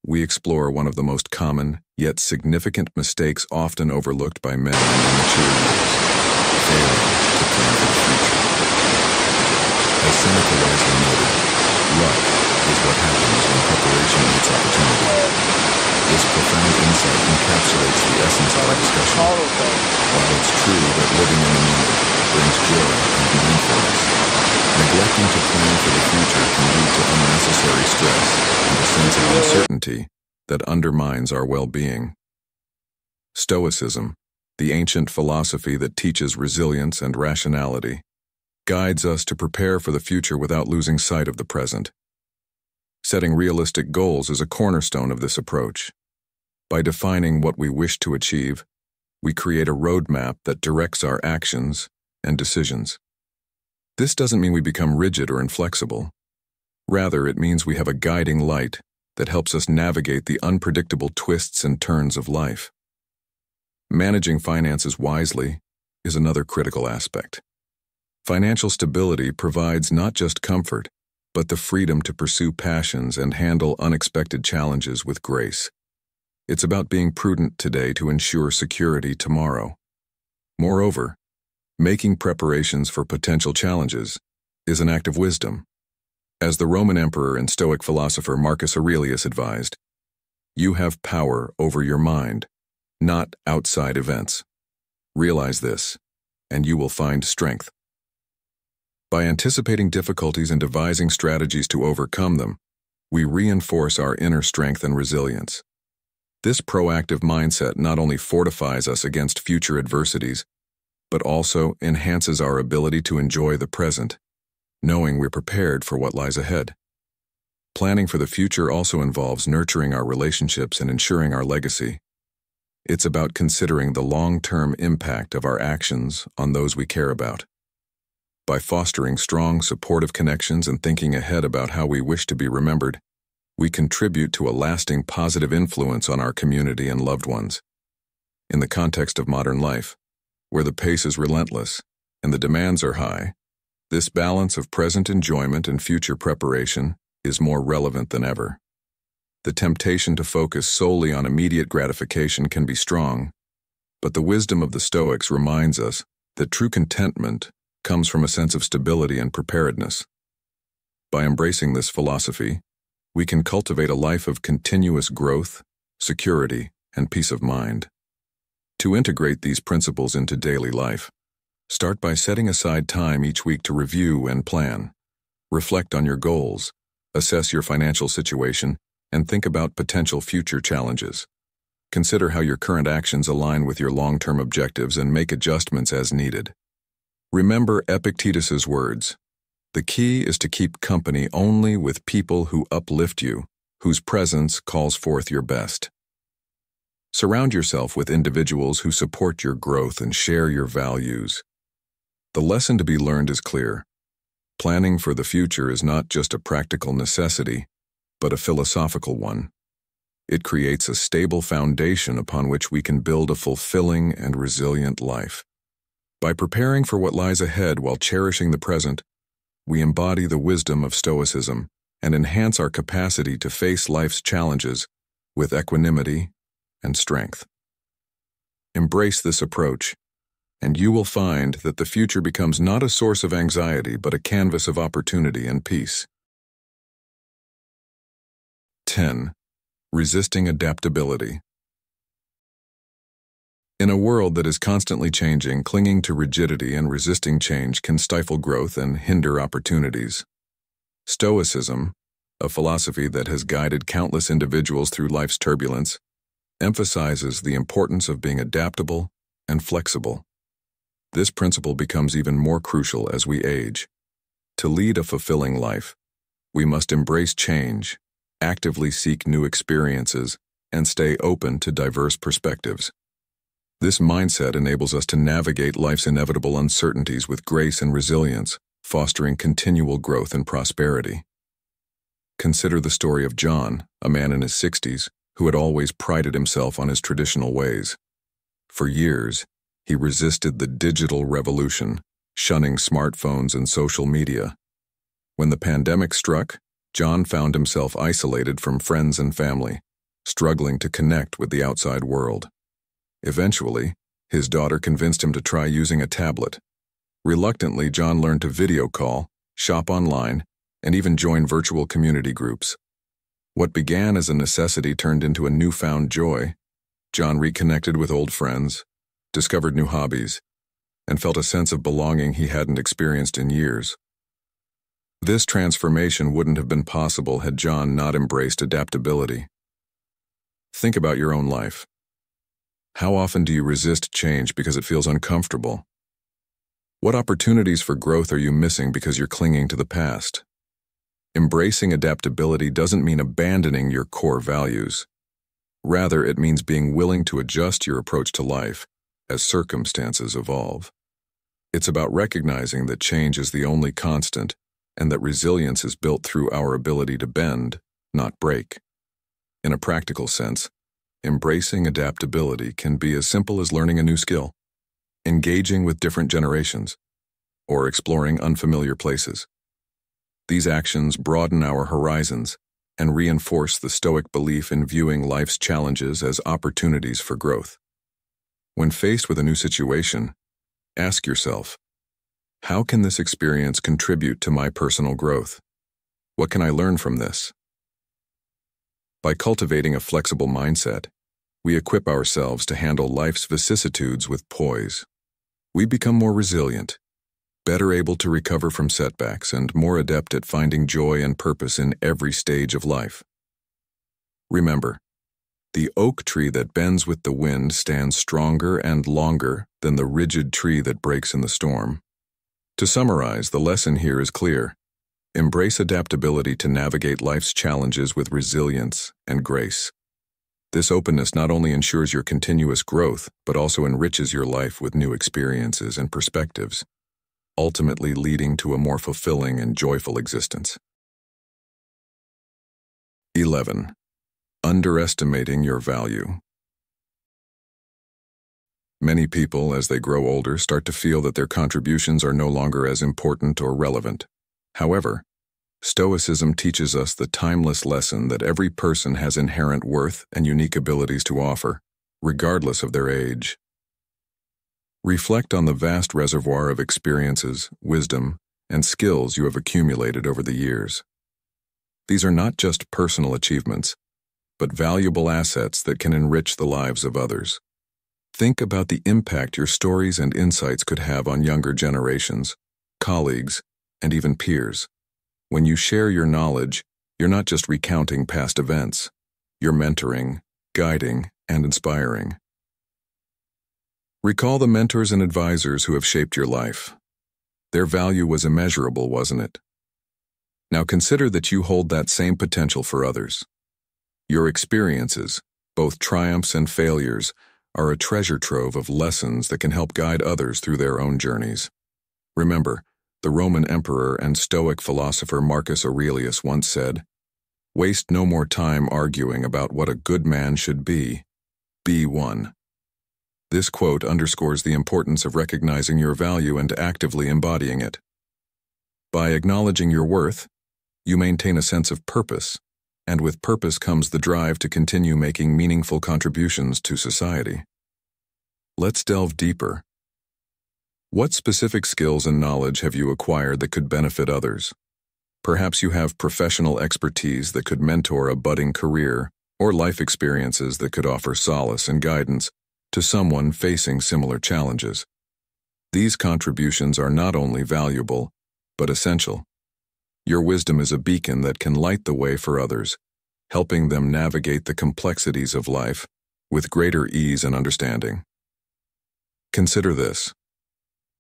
we explore one of the most common, yet significant mistakes often overlooked by men in their mature years: failing to plan for the future. As Seneca wisely noted, luck is what happens when preparation meets opportunity. This profound insight encapsulates the essence of our discussion. While it's true that living in the moment brings joy and mindfulness, neglecting to plan for the future can lead to unnecessary stress and a sense of uncertainty that undermines our well-being. Stoicism, the ancient philosophy that teaches resilience and rationality, guides us to prepare for the future without losing sight of the present. Setting realistic goals is a cornerstone of this approach. By defining what we wish to achieve, we create a roadmap that directs our actions and decisions. This doesn't mean we become rigid or inflexible. Rather, it means we have a guiding light that helps us navigate the unpredictable twists and turns of life. Managing finances wisely is another critical aspect. Financial stability provides not just comfort, but the freedom to pursue passions and handle unexpected challenges with grace. It's about being prudent today to ensure security tomorrow. Moreover, making preparations for potential challenges is an act of wisdom. As the Roman emperor and Stoic philosopher Marcus Aurelius advised, "You have power over your mind, not outside events. Realize this, and you will find strength." By anticipating difficulties and devising strategies to overcome them, we reinforce our inner strength and resilience. This proactive mindset not only fortifies us against future adversities, but also enhances our ability to enjoy the present, knowing we're prepared for what lies ahead. Planning for the future also involves nurturing our relationships and ensuring our legacy. It's about considering the long-term impact of our actions on those we care about. By fostering strong, supportive connections and thinking ahead about how we wish to be remembered, we contribute to a lasting positive influence on our community and loved ones. In the context of modern life, where the pace is relentless and the demands are high, this balance of present enjoyment and future preparation is more relevant than ever. The temptation to focus solely on immediate gratification can be strong, but the wisdom of the Stoics reminds us that true contentment comes from a sense of stability and preparedness. By embracing this philosophy, we can cultivate a life of continuous growth, security, and peace of mind. To integrate these principles into daily life, start by setting aside time each week to review and plan. Reflect on your goals, assess your financial situation, and think about potential future challenges. Consider how your current actions align with your long-term objectives and make adjustments as needed. Remember Epictetus's words: "The key is to keep company only with people who uplift you, whose presence calls forth your best." Surround yourself with individuals who support your growth and share your values. The lesson to be learned is clear. Planning for the future is not just a practical necessity, but a philosophical one. It creates a stable foundation upon which we can build a fulfilling and resilient life. By preparing for what lies ahead while cherishing the present, we embody the wisdom of Stoicism and enhance our capacity to face life's challenges with equanimity and strength. Embrace this approach, and you will find that the future becomes not a source of anxiety but a canvas of opportunity and peace. 10. Resisting adaptability. In a world that is constantly changing, clinging to rigidity and resisting change can stifle growth and hinder opportunities. Stoicism, a philosophy that has guided countless individuals through life's turbulence, emphasizes the importance of being adaptable and flexible. This principle becomes even more crucial as we age. To lead a fulfilling life, we must embrace change, actively seek new experiences, and stay open to diverse perspectives. This mindset enables us to navigate life's inevitable uncertainties with grace and resilience, fostering continual growth and prosperity. Consider the story of John, a man in his 60s, who had always prided himself on his traditional ways. For years, he resisted the digital revolution, shunning smartphones and social media. When the pandemic struck, John found himself isolated from friends and family, struggling to connect with the outside world. Eventually, his daughter convinced him to try using a tablet. Reluctantly, John learned to video call, shop online, and even join virtual community groups. What began as a necessity turned into a newfound joy. John reconnected with old friends, discovered new hobbies, and felt a sense of belonging he hadn't experienced in years. This transformation wouldn't have been possible had John not embraced adaptability. Think about your own life. How often do you resist change because it feels uncomfortable? What opportunities for growth are you missing because you're clinging to the past? Embracing adaptability doesn't mean abandoning your core values. Rather, it means being willing to adjust your approach to life as circumstances evolve. It's about recognizing that change is the only constant and that resilience is built through our ability to bend, not break. In a practical sense, embracing adaptability can be as simple as learning a new skill, engaging with different generations, or exploring unfamiliar places. These actions broaden our horizons and reinforce the Stoic belief in viewing life's challenges as opportunities for growth. When faced with a new situation, ask yourself, how can this experience contribute to my personal growth? What can I learn from this? By cultivating a flexible mindset, we equip ourselves to handle life's vicissitudes with poise. We become more resilient, better able to recover from setbacks, and more adept at finding joy and purpose in every stage of life. Remember, the oak tree that bends with the wind stands stronger and longer than the rigid tree that breaks in the storm. To summarize, the lesson here is clear. Embrace adaptability to navigate life's challenges with resilience and grace. This openness not only ensures your continuous growth, but also enriches your life with new experiences and perspectives, ultimately leading to a more fulfilling and joyful existence. 11. Underestimating your value. Many people, as they grow older, start to feel that their contributions are no longer as important or relevant. However, Stoicism teaches us the timeless lesson that every person has inherent worth and unique abilities to offer, regardless of their age. Reflect on the vast reservoir of experiences, wisdom, and skills you have accumulated over the years. These are not just personal achievements, but valuable assets that can enrich the lives of others. Think about the impact your stories and insights could have on younger generations, colleagues, and even peers. When you share your knowledge, you're not just recounting past events. You're mentoring, guiding, and inspiring. Recall the mentors and advisors who have shaped your life. Their value was immeasurable, wasn't it? Now consider that you hold that same potential for others. Your experiences, both triumphs and failures, are a treasure trove of lessons that can help guide others through their own journeys. Remember, the Roman emperor and Stoic philosopher Marcus Aurelius once said, "Waste no more time arguing about what a good man should be one." This quote underscores the importance of recognizing your value and actively embodying it. By acknowledging your worth, you maintain a sense of purpose, and with purpose comes the drive to continue making meaningful contributions to society. Let's delve deeper. What specific skills and knowledge have you acquired that could benefit others? Perhaps you have professional expertise that could mentor a budding career, or life experiences that could offer solace and guidance to someone facing similar challenges. These contributions are not only valuable, but essential. Your wisdom is a beacon that can light the way for others, helping them navigate the complexities of life with greater ease and understanding. Consider this.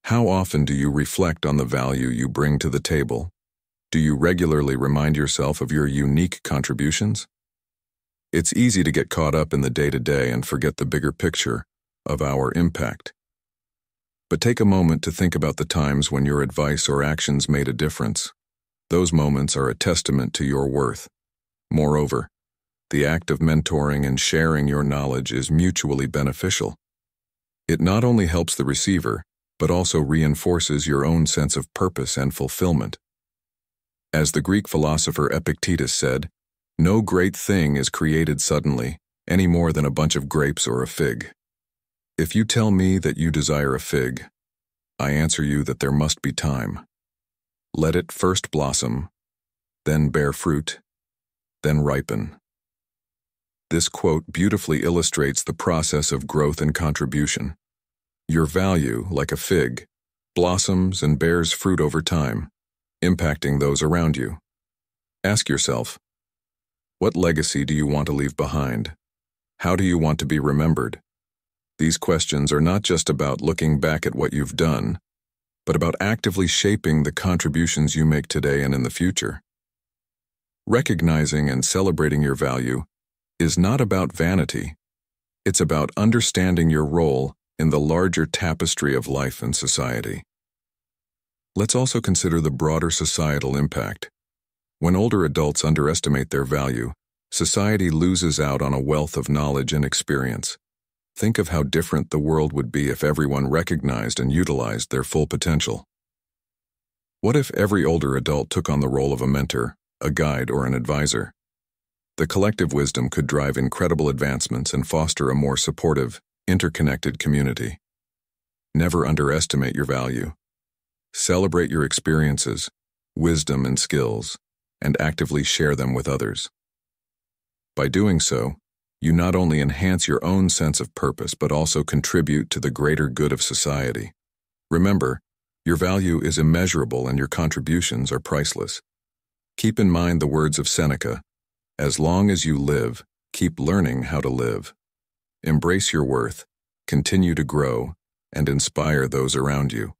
How often do you reflect on the value you bring to the table? Do you regularly remind yourself of your unique contributions? It's easy to get caught up in the day-to-day and forget the bigger picture of our impact. But take a moment to think about the times when your advice or actions made a difference. Those moments are a testament to your worth. Moreover, the act of mentoring and sharing your knowledge is mutually beneficial. It not only helps the receiver, but also reinforces your own sense of purpose and fulfillment. As the Greek philosopher Epictetus said, "No great thing is created suddenly, any more than a bunch of grapes or a fig." If you tell me that you desire a fig, I answer you that there must be time. Let it first blossom, then bear fruit, then ripen. This quote beautifully illustrates the process of growth and contribution. Your value, like a fig, blossoms and bears fruit over time, impacting those around you. Ask yourself, what legacy do you want to leave behind? How do you want to be remembered? These questions are not just about looking back at what you've done, but about actively shaping the contributions you make today and in the future. Recognizing and celebrating your value is not about vanity. It's about understanding your role in the larger tapestry of life and society. Let's also consider the broader societal impact. When older adults underestimate their value, society loses out on a wealth of knowledge and experience. Think of how different the world would be if everyone recognized and utilized their full potential. What if every older adult took on the role of a mentor, a guide, or an advisor? The collective wisdom could drive incredible advancements and foster a more supportive, interconnected community. Never underestimate your value. Celebrate your experiences, wisdom, and skills, and actively share them with others. By doing so, you not only enhance your own sense of purpose, but also contribute to the greater good of society. Remember, your value is immeasurable and your contributions are priceless. Keep in mind the words of Seneca, "As long as you live, keep learning how to live." Embrace your worth, continue to grow, and inspire those around you.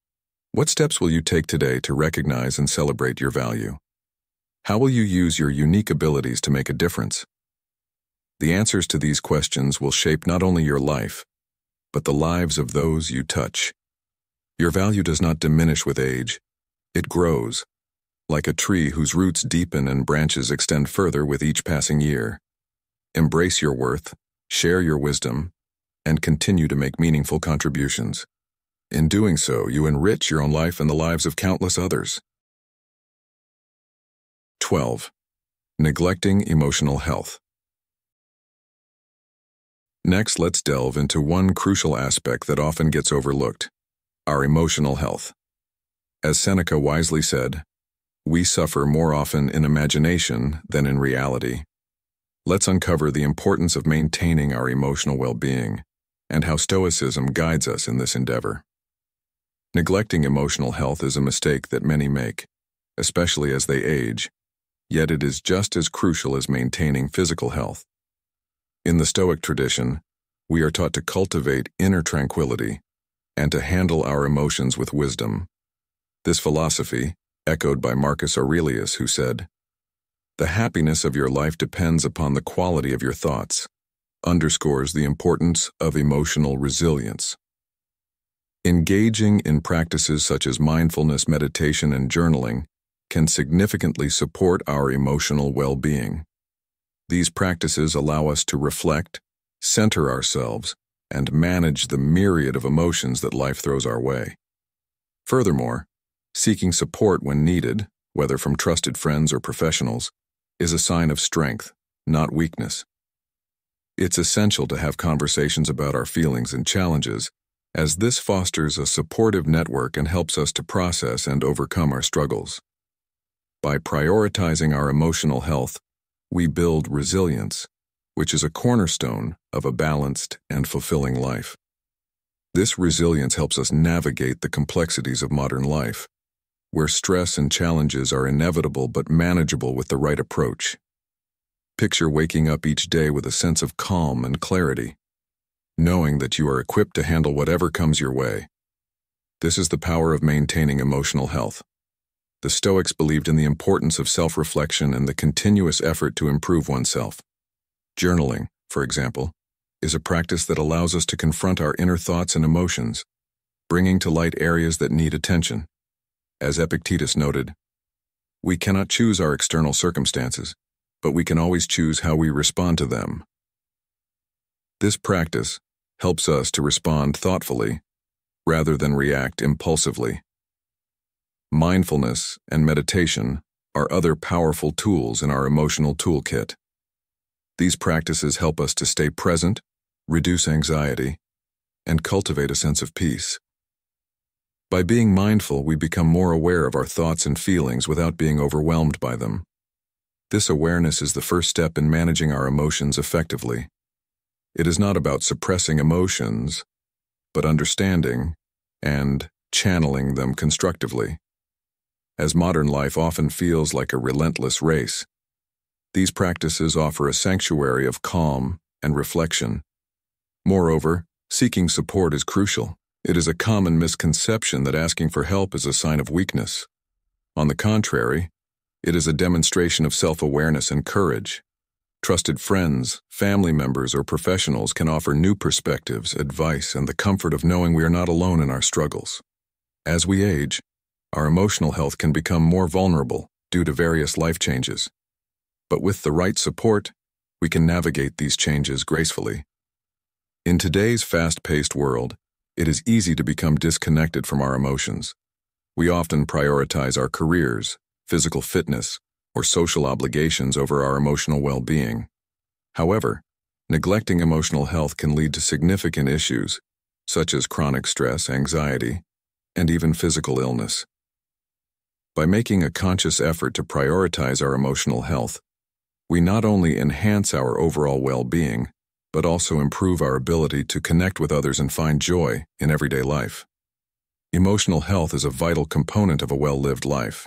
What steps will you take today to recognize and celebrate your value? How will you use your unique abilities to make a difference? The answers to these questions will shape not only your life, but the lives of those you touch. Your value does not diminish with age. It grows, like a tree whose roots deepen and branches extend further with each passing year. Embrace your worth, share your wisdom, and continue to make meaningful contributions. In doing so, you enrich your own life and the lives of countless others. 12. Neglecting emotional health. Next, let's delve into one crucial aspect that often gets overlooked: our emotional health. As Seneca wisely said, we suffer more often in imagination than in reality. Let's uncover the importance of maintaining our emotional well-being and how Stoicism guides us in this endeavor. Neglecting emotional health is a mistake that many make, especially as they age, yet it is just as crucial as maintaining physical health. In the Stoic tradition, we are taught to cultivate inner tranquility and to handle our emotions with wisdom. This philosophy, echoed by Marcus Aurelius, who said, "The happiness of your life depends upon the quality of your thoughts," underscores the importance of emotional resilience. Engaging in practices such as mindfulness, meditation, and journaling can significantly support our emotional well-being. These practices allow us to reflect, center ourselves, and manage the myriad of emotions that life throws our way. Furthermore, seeking support when needed, whether from trusted friends or professionals, is a sign of strength, not weakness. It's essential to have conversations about our feelings and challenges, as this fosters a supportive network and helps us to process and overcome our struggles. By prioritizing our emotional health, we build resilience, which is a cornerstone of a balanced and fulfilling life. This resilience helps us navigate the complexities of modern life, where stress and challenges are inevitable but manageable with the right approach. Picture waking up each day with a sense of calm and clarity, knowing that you are equipped to handle whatever comes your way. This is the power of maintaining emotional health. The Stoics believed in the importance of self-reflection and the continuous effort to improve oneself. Journaling, for example, is a practice that allows us to confront our inner thoughts and emotions, bringing to light areas that need attention. As Epictetus noted, "We cannot choose our external circumstances, but we can always choose how we respond to them." This practice helps us to respond thoughtfully rather than react impulsively. Mindfulness and meditation are other powerful tools in our emotional toolkit. These practices help us to stay present, reduce anxiety, and cultivate a sense of peace. By being mindful, we become more aware of our thoughts and feelings without being overwhelmed by them. This awareness is the first step in managing our emotions effectively. It is not about suppressing emotions, but understanding and channeling them constructively. As modern life often feels like a relentless race, these practices offer a sanctuary of calm and reflection. Moreover, seeking support is crucial. It is a common misconception that asking for help is a sign of weakness. On the contrary, it is a demonstration of self-awareness and courage. Trusted friends, family members, or professionals can offer new perspectives, advice, and the comfort of knowing we are not alone in our struggles. As we age, our emotional health can become more vulnerable due to various life changes. But with the right support, we can navigate these changes gracefully. In today's fast-paced world, it is easy to become disconnected from our emotions. We often prioritize our careers, physical fitness, or social obligations over our emotional well-being. However, neglecting emotional health can lead to significant issues, such as chronic stress, anxiety, and even physical illness. By making a conscious effort to prioritize our emotional health, we not only enhance our overall well-being, but also improve our ability to connect with others and find joy in everyday life. Emotional health is a vital component of a well-lived life.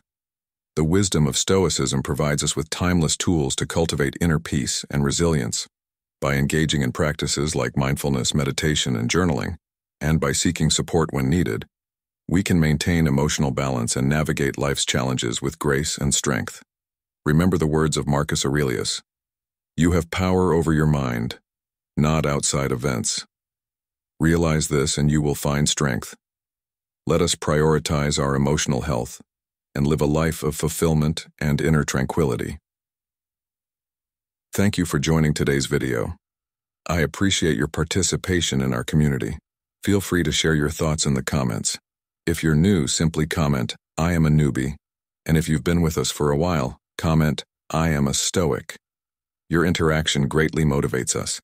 The wisdom of Stoicism provides us with timeless tools to cultivate inner peace and resilience. By engaging in practices like mindfulness, meditation, and journaling, and by seeking support when needed, we can maintain emotional balance and navigate life's challenges with grace and strength. Remember the words of Marcus Aurelius: You have power over your mind, not outside events. Realize this and you will find strength. Let us prioritize our emotional health and live a life of fulfillment and inner tranquility. Thank you for joining today's video. I appreciate your participation in our community. Feel free to share your thoughts in the comments. If you're new, simply comment, "I am a newbie." And if you've been with us for a while, comment, "I am a Stoic." Your interaction greatly motivates us.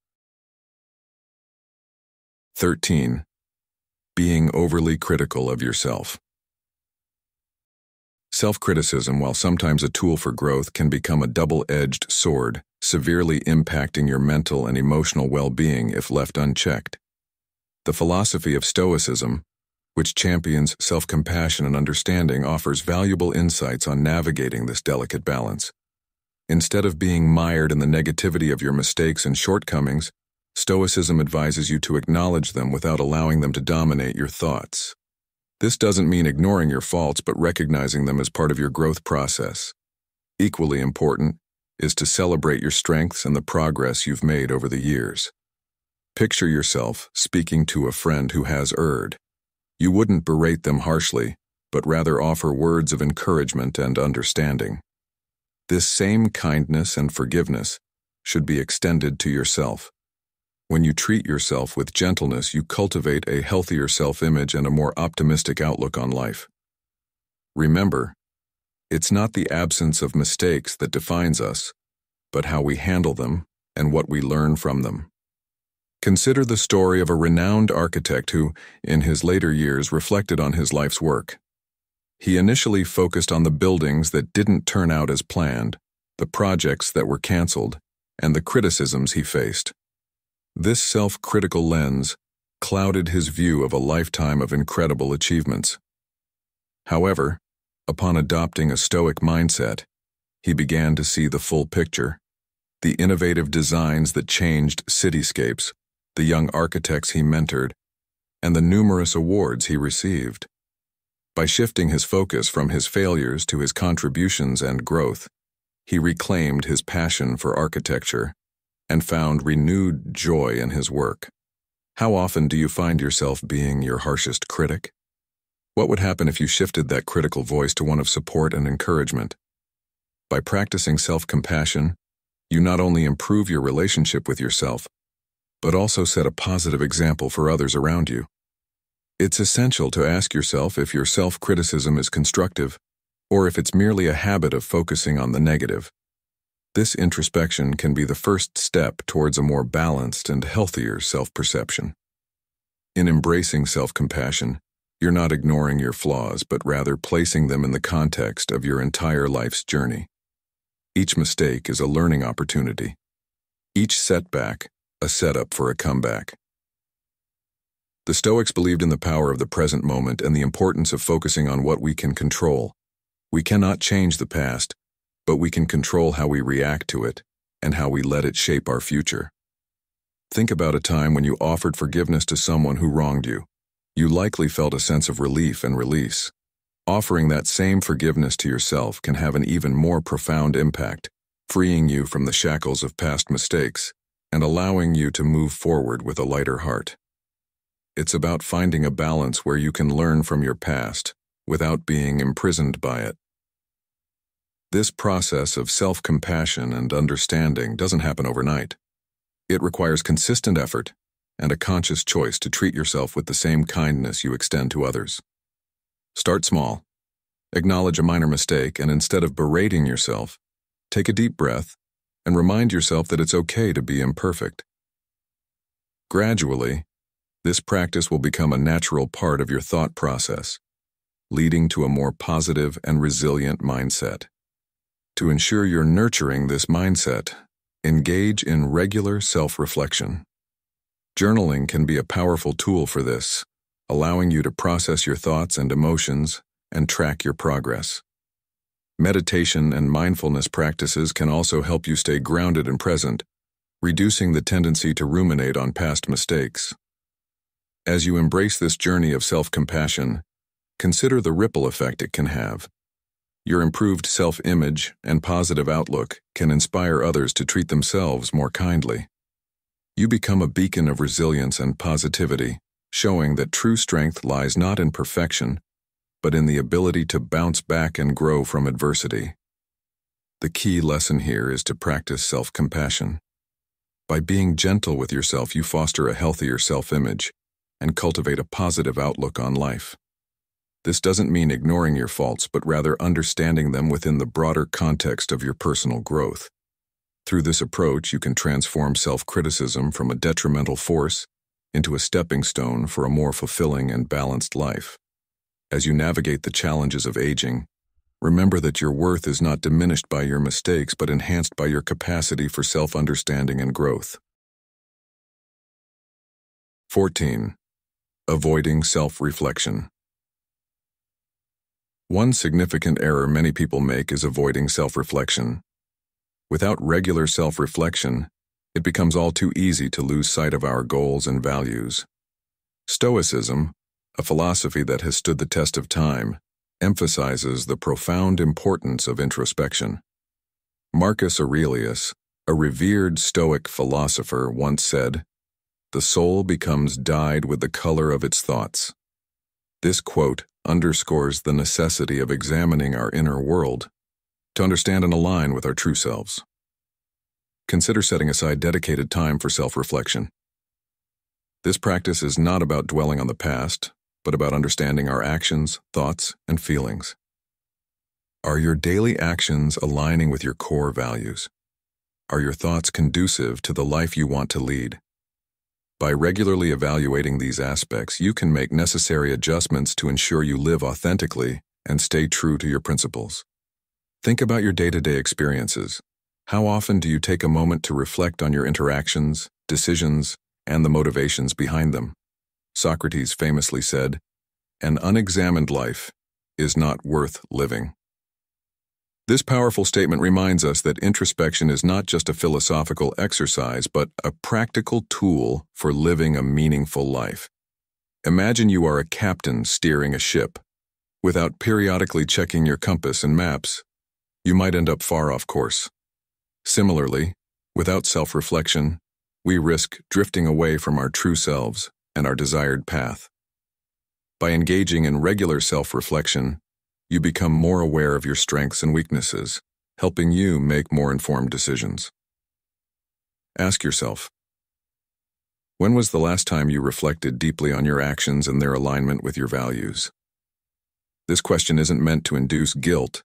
13. Being overly critical of yourself. Self-criticism, while sometimes a tool for growth, can become a double-edged sword, severely impacting your mental and emotional well-being if left unchecked. The philosophy of Stoicism, which champions self-compassion and understanding, offers valuable insights on navigating this delicate balance. Instead of being mired in the negativity of your mistakes and shortcomings, Stoicism advises you to acknowledge them without allowing them to dominate your thoughts. This doesn't mean ignoring your faults, but recognizing them as part of your growth process. Equally important is to celebrate your strengths and the progress you've made over the years. Picture yourself speaking to a friend who has erred. You wouldn't berate them harshly, but rather offer words of encouragement and understanding. This same kindness and forgiveness should be extended to yourself. When you treat yourself with gentleness, you cultivate a healthier self-image and a more optimistic outlook on life. Remember, it's not the absence of mistakes that defines us, but how we handle them and what we learn from them. Consider the story of a renowned architect who, in his later years, reflected on his life's work. He initially focused on the buildings that didn't turn out as planned, the projects that were canceled, and the criticisms he faced. This self-critical lens clouded his view of a lifetime of incredible achievements. However, upon adopting a Stoic mindset, he began to see the full picture: the innovative designs that changed cityscapes, the young architects he mentored, and the numerous awards he received. By shifting his focus from his failures to his contributions and growth, he reclaimed his passion for architecture and found renewed joy in his work. How often do you find yourself being your harshest critic? What would happen if you shifted that critical voice to one of support and encouragement? By practicing self-compassion, you not only improve your relationship with yourself, but also set a positive example for others around you. It's essential to ask yourself if your self-criticism is constructive, or if it's merely a habit of focusing on the negative. This introspection can be the first step towards a more balanced and healthier self-perception. In embracing self-compassion, you're not ignoring your flaws, but rather placing them in the context of your entire life's journey. Each mistake is a learning opportunity. Each setback, a setup for a comeback. The Stoics believed in the power of the present moment and the importance of focusing on what we can control. We cannot change the past, but we can control how we react to it and how we let it shape our future. Think about a time when you offered forgiveness to someone who wronged you. You likely felt a sense of relief and release. Offering that same forgiveness to yourself can have an even more profound impact, freeing you from the shackles of past mistakes and allowing you to move forward with a lighter heart. It's about finding a balance where you can learn from your past without being imprisoned by it. This process of self-compassion and understanding doesn't happen overnight. It requires consistent effort and a conscious choice to treat yourself with the same kindness you extend to others. Start small. Acknowledge a minor mistake, and instead of berating yourself, take a deep breath and remind yourself that it's okay to be imperfect. Gradually, this practice will become a natural part of your thought process, leading to a more positive and resilient mindset. To ensure you're nurturing this mindset, engage in regular self-reflection. Journaling can be a powerful tool for this, allowing you to process your thoughts and emotions and track your progress. Meditation and mindfulness practices can also help you stay grounded and present, reducing the tendency to ruminate on past mistakes. As you embrace this journey of self-compassion, consider the ripple effect it can have. Your improved self-image and positive outlook can inspire others to treat themselves more kindly. You become a beacon of resilience and positivity, showing that true strength lies not in perfection, but in the ability to bounce back and grow from adversity. The key lesson here is to practice self-compassion. By being gentle with yourself, you foster a healthier self-image and cultivate a positive outlook on life. This doesn't mean ignoring your faults, but rather understanding them within the broader context of your personal growth. Through this approach, you can transform self-criticism from a detrimental force into a stepping stone for a more fulfilling and balanced life. As you navigate the challenges of aging, remember that your worth is not diminished by your mistakes, but enhanced by your capacity for self-understanding and growth. 14. Avoiding self-reflection. One significant error many people make is avoiding self-reflection. Without regular self-reflection, it becomes all too easy to lose sight of our goals and values. Stoicism, a philosophy that has stood the test of time, emphasizes the profound importance of introspection. Marcus Aurelius, a revered Stoic philosopher, once said, "The soul becomes dyed with the color of its thoughts." This quote underscores the necessity of examining our inner world to understand and align with our true selves. Consider setting aside dedicated time for self-reflection. This practice is not about dwelling on the past, but about understanding our actions, thoughts, and feelings. Are your daily actions aligning with your core values? Are your thoughts conducive to the life you want to lead? By regularly evaluating these aspects, you can make necessary adjustments to ensure you live authentically and stay true to your principles. Think about your day-to-day experiences. How often do you take a moment to reflect on your interactions, decisions, and the motivations behind them? Socrates famously said, "An unexamined life is not worth living." This powerful statement reminds us that introspection is not just a philosophical exercise, but a practical tool for living a meaningful life. Imagine you are a captain steering a ship. Without periodically checking your compass and maps, you might end up far off course. Similarly, without self-reflection, we risk drifting away from our true selves and our desired path. By engaging in regular self-reflection, you become more aware of your strengths and weaknesses, helping you make more informed decisions. Ask yourself, when was the last time you reflected deeply on your actions and their alignment with your values? This question isn't meant to induce guilt,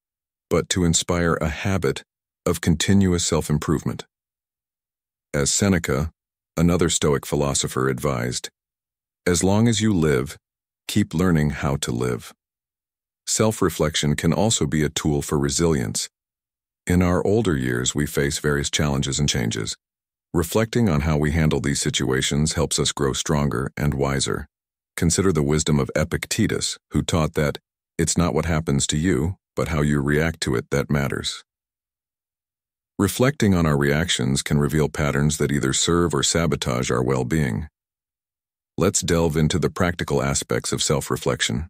but to inspire a habit of continuous self-improvement. As Seneca, another Stoic philosopher, advised, "As long as you live, keep learning how to live." Self-reflection can also be a tool for resilience. In our older years, we face various challenges and changes. Reflecting on how we handle these situations helps us grow stronger and wiser. Consider the wisdom of Epictetus, who taught that it's not what happens to you, but how you react to it that matters. Reflecting on our reactions can reveal patterns that either serve or sabotage our well-being. Let's delve into the practical aspects of self-reflection.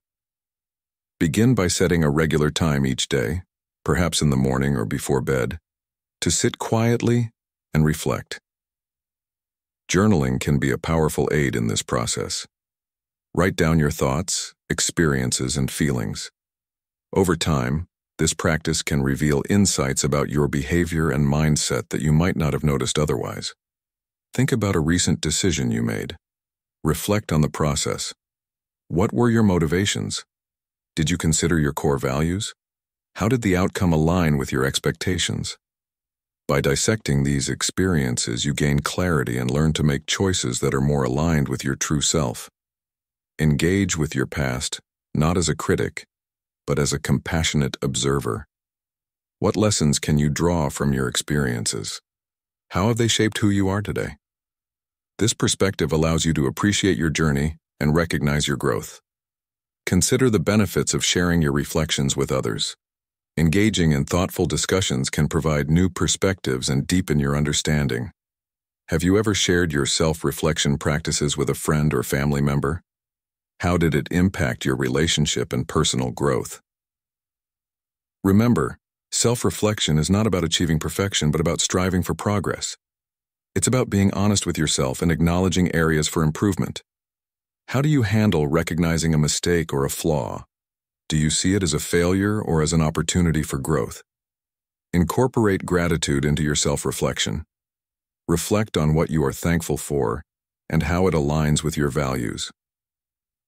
Begin by setting a regular time each day, perhaps in the morning or before bed, to sit quietly and reflect. Journaling can be a powerful aid in this process. Write down your thoughts, experiences, and feelings. Over time, this practice can reveal insights about your behavior and mindset that you might not have noticed otherwise. Think about a recent decision you made. Reflect on the process. What were your motivations? Did you consider your core values? How did the outcome align with your expectations? By dissecting these experiences, you gain clarity and learn to make choices that are more aligned with your true self. Engage with your past, not as a critic, but as a compassionate observer. What lessons can you draw from your experiences? How have they shaped who you are today? This perspective allows you to appreciate your journey and recognize your growth. Consider the benefits of sharing your reflections with others. Engaging in thoughtful discussions can provide new perspectives and deepen your understanding. Have you ever shared your self-reflection practices with a friend or family member? How did it impact your relationship and personal growth? Remember, self-reflection is not about achieving perfection but about striving for progress. It's about being honest with yourself and acknowledging areas for improvement. How do you handle recognizing a mistake or a flaw? Do you see it as a failure or as an opportunity for growth? Incorporate gratitude into your self-reflection. Reflect on what you are thankful for and how it aligns with your values.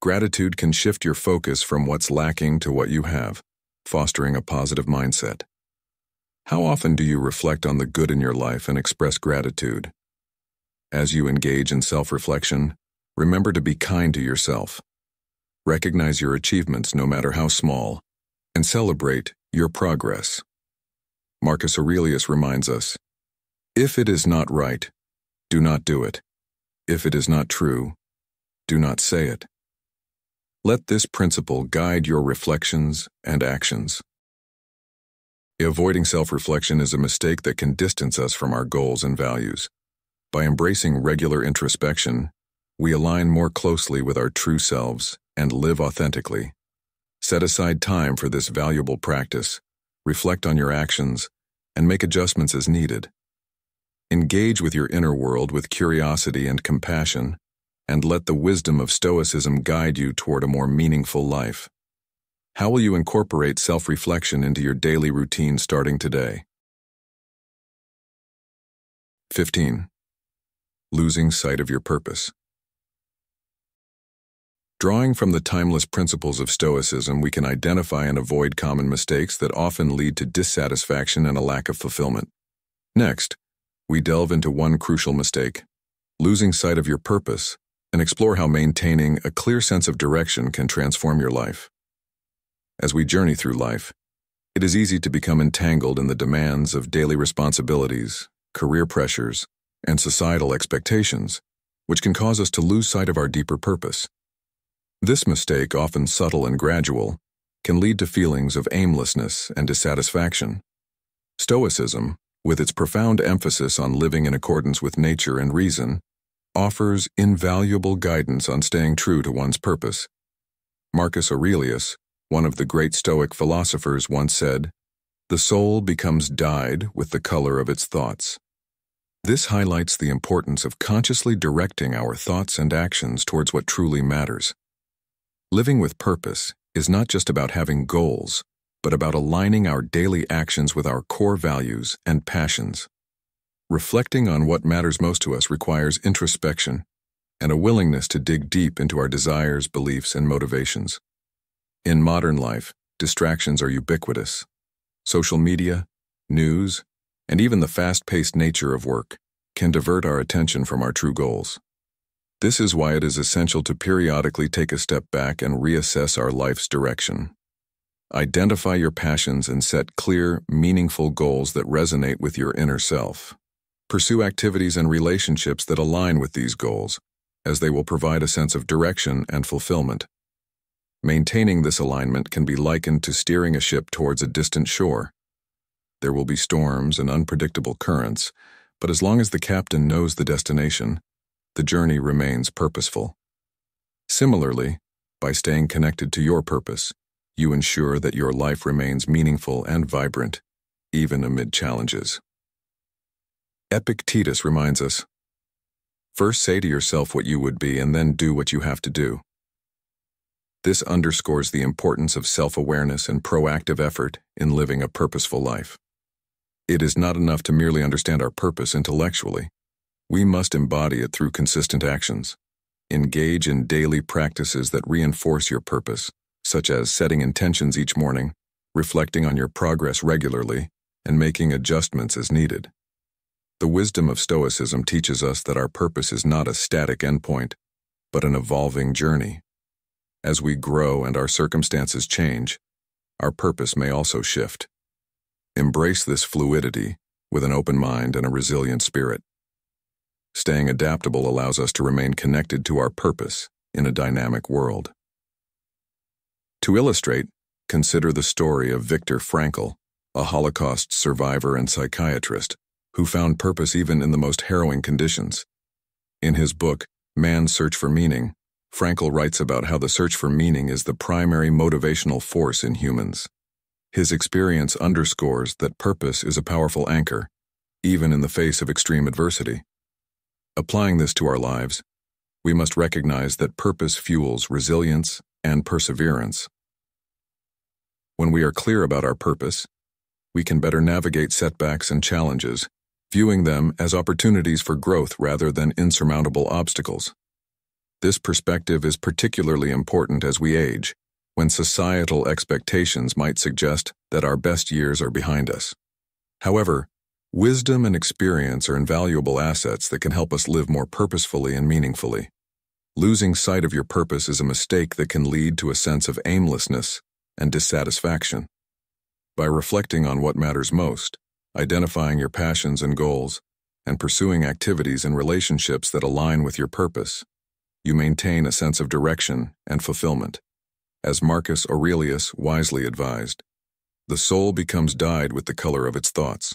Gratitude can shift your focus from what's lacking to what you have, fostering a positive mindset. How often do you reflect on the good in your life and express gratitude? As you engage in self-reflection, remember to be kind to yourself. Recognize your achievements, no matter how small, and celebrate your progress. Marcus Aurelius reminds us, "If it is not right, do not do it. If it is not true, do not say it." Let this principle guide your reflections and actions. Avoiding self-reflection is a mistake that can distance us from our goals and values. By embracing regular introspection, we align more closely with our true selves and live authentically. Set aside time for this valuable practice, reflect on your actions, and make adjustments as needed. Engage with your inner world with curiosity and compassion, and let the wisdom of Stoicism guide you toward a more meaningful life. How will you incorporate self-reflection into your daily routine starting today? 15. Losing sight of your purpose. Drawing from the timeless principles of Stoicism, we can identify and avoid common mistakes that often lead to dissatisfaction and a lack of fulfillment. Next, we delve into one crucial mistake, losing sight of your purpose, and explore how maintaining a clear sense of direction can transform your life. As we journey through life, it is easy to become entangled in the demands of daily responsibilities, career pressures, and societal expectations, which can cause us to lose sight of our deeper purpose. This mistake, often subtle and gradual, can lead to feelings of aimlessness and dissatisfaction. Stoicism, with its profound emphasis on living in accordance with nature and reason, offers invaluable guidance on staying true to one's purpose. Marcus Aurelius, one of the great Stoic philosophers, once said, "The soul becomes dyed with the color of its thoughts." This highlights the importance of consciously directing our thoughts and actions towards what truly matters. Living with purpose is not just about having goals, but about aligning our daily actions with our core values and passions. Reflecting on what matters most to us requires introspection and a willingness to dig deep into our desires, beliefs, and motivations. In modern life, distractions are ubiquitous. Social media, news, and even the fast-paced nature of work can divert our attention from our true goals. This is why it is essential to periodically take a step back and reassess our life's direction. Identify your passions and set clear, meaningful goals that resonate with your inner self. Pursue activities and relationships that align with these goals, as they will provide a sense of direction and fulfillment. Maintaining this alignment can be likened to steering a ship towards a distant shore. There will be storms and unpredictable currents, but as long as the captain knows the destination, the journey remains purposeful. Similarly, by staying connected to your purpose, you ensure that your life remains meaningful and vibrant, even amid challenges. Epictetus reminds us, "First say to yourself what you would be and then do what you have to do." This underscores the importance of self-awareness and proactive effort in living a purposeful life. It is not enough to merely understand our purpose intellectually. We must embody it through consistent actions. Engage in daily practices that reinforce your purpose, such as setting intentions each morning, reflecting on your progress regularly, and making adjustments as needed. The wisdom of Stoicism teaches us that our purpose is not a static endpoint, but an evolving journey. As we grow and our circumstances change, our purpose may also shift. Embrace this fluidity with an open mind and a resilient spirit. Staying adaptable allows us to remain connected to our purpose in a dynamic world. To illustrate, consider the story of Viktor Frankl, a Holocaust survivor and psychiatrist who found purpose even in the most harrowing conditions. In his book, Man's Search for Meaning, Frankl writes about how the search for meaning is the primary motivational force in humans. His experience underscores that purpose is a powerful anchor, even in the face of extreme adversity. Applying this to our lives, we must recognize that purpose fuels resilience and perseverance. When we are clear about our purpose, we can better navigate setbacks and challenges, viewing them as opportunities for growth rather than insurmountable obstacles. This perspective is particularly important as we age, when societal expectations might suggest that our best years are behind us. However, wisdom and experience are invaluable assets that can help us live more purposefully and meaningfully. Losing sight of your purpose is a mistake that can lead to a sense of aimlessness and dissatisfaction. By reflecting on what matters most, identifying your passions and goals, and pursuing activities and relationships that align with your purpose, you maintain a sense of direction and fulfillment. As Marcus Aurelius wisely advised, the soul becomes dyed with the color of its thoughts.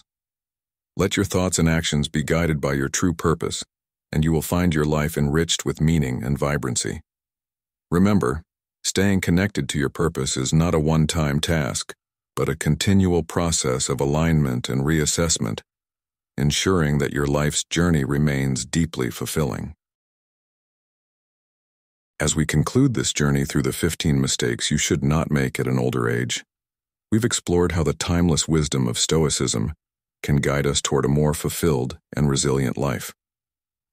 Let your thoughts and actions be guided by your true purpose, and you will find your life enriched with meaning and vibrancy. Remember, staying connected to your purpose is not a one-time task, but a continual process of alignment and reassessment, ensuring that your life's journey remains deeply fulfilling. As we conclude this journey through the 15 mistakes you should not make at an older age, we've explored how the timeless wisdom of Stoicism can guide us toward a more fulfilled and resilient life.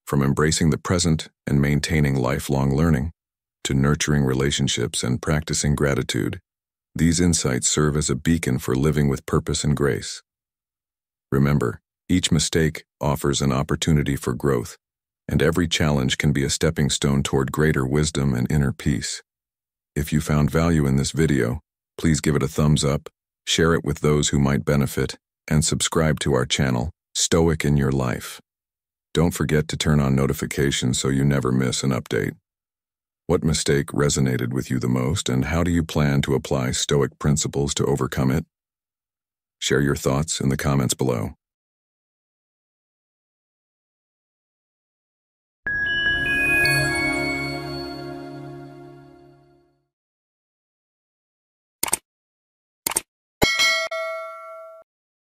From embracing the present and maintaining lifelong learning, to nurturing relationships and practicing gratitude, these insights serve as a beacon for living with purpose and grace. Remember, each mistake offers an opportunity for growth, and every challenge can be a stepping stone toward greater wisdom and inner peace. If you found value in this video, please give it a thumbs up, share it with those who might benefit, and subscribe to our channel, Stoic In Your Life. Don't forget to turn on notifications so you never miss an update. What mistake resonated with you the most, and how do you plan to apply Stoic principles to overcome it? Share your thoughts in the comments below.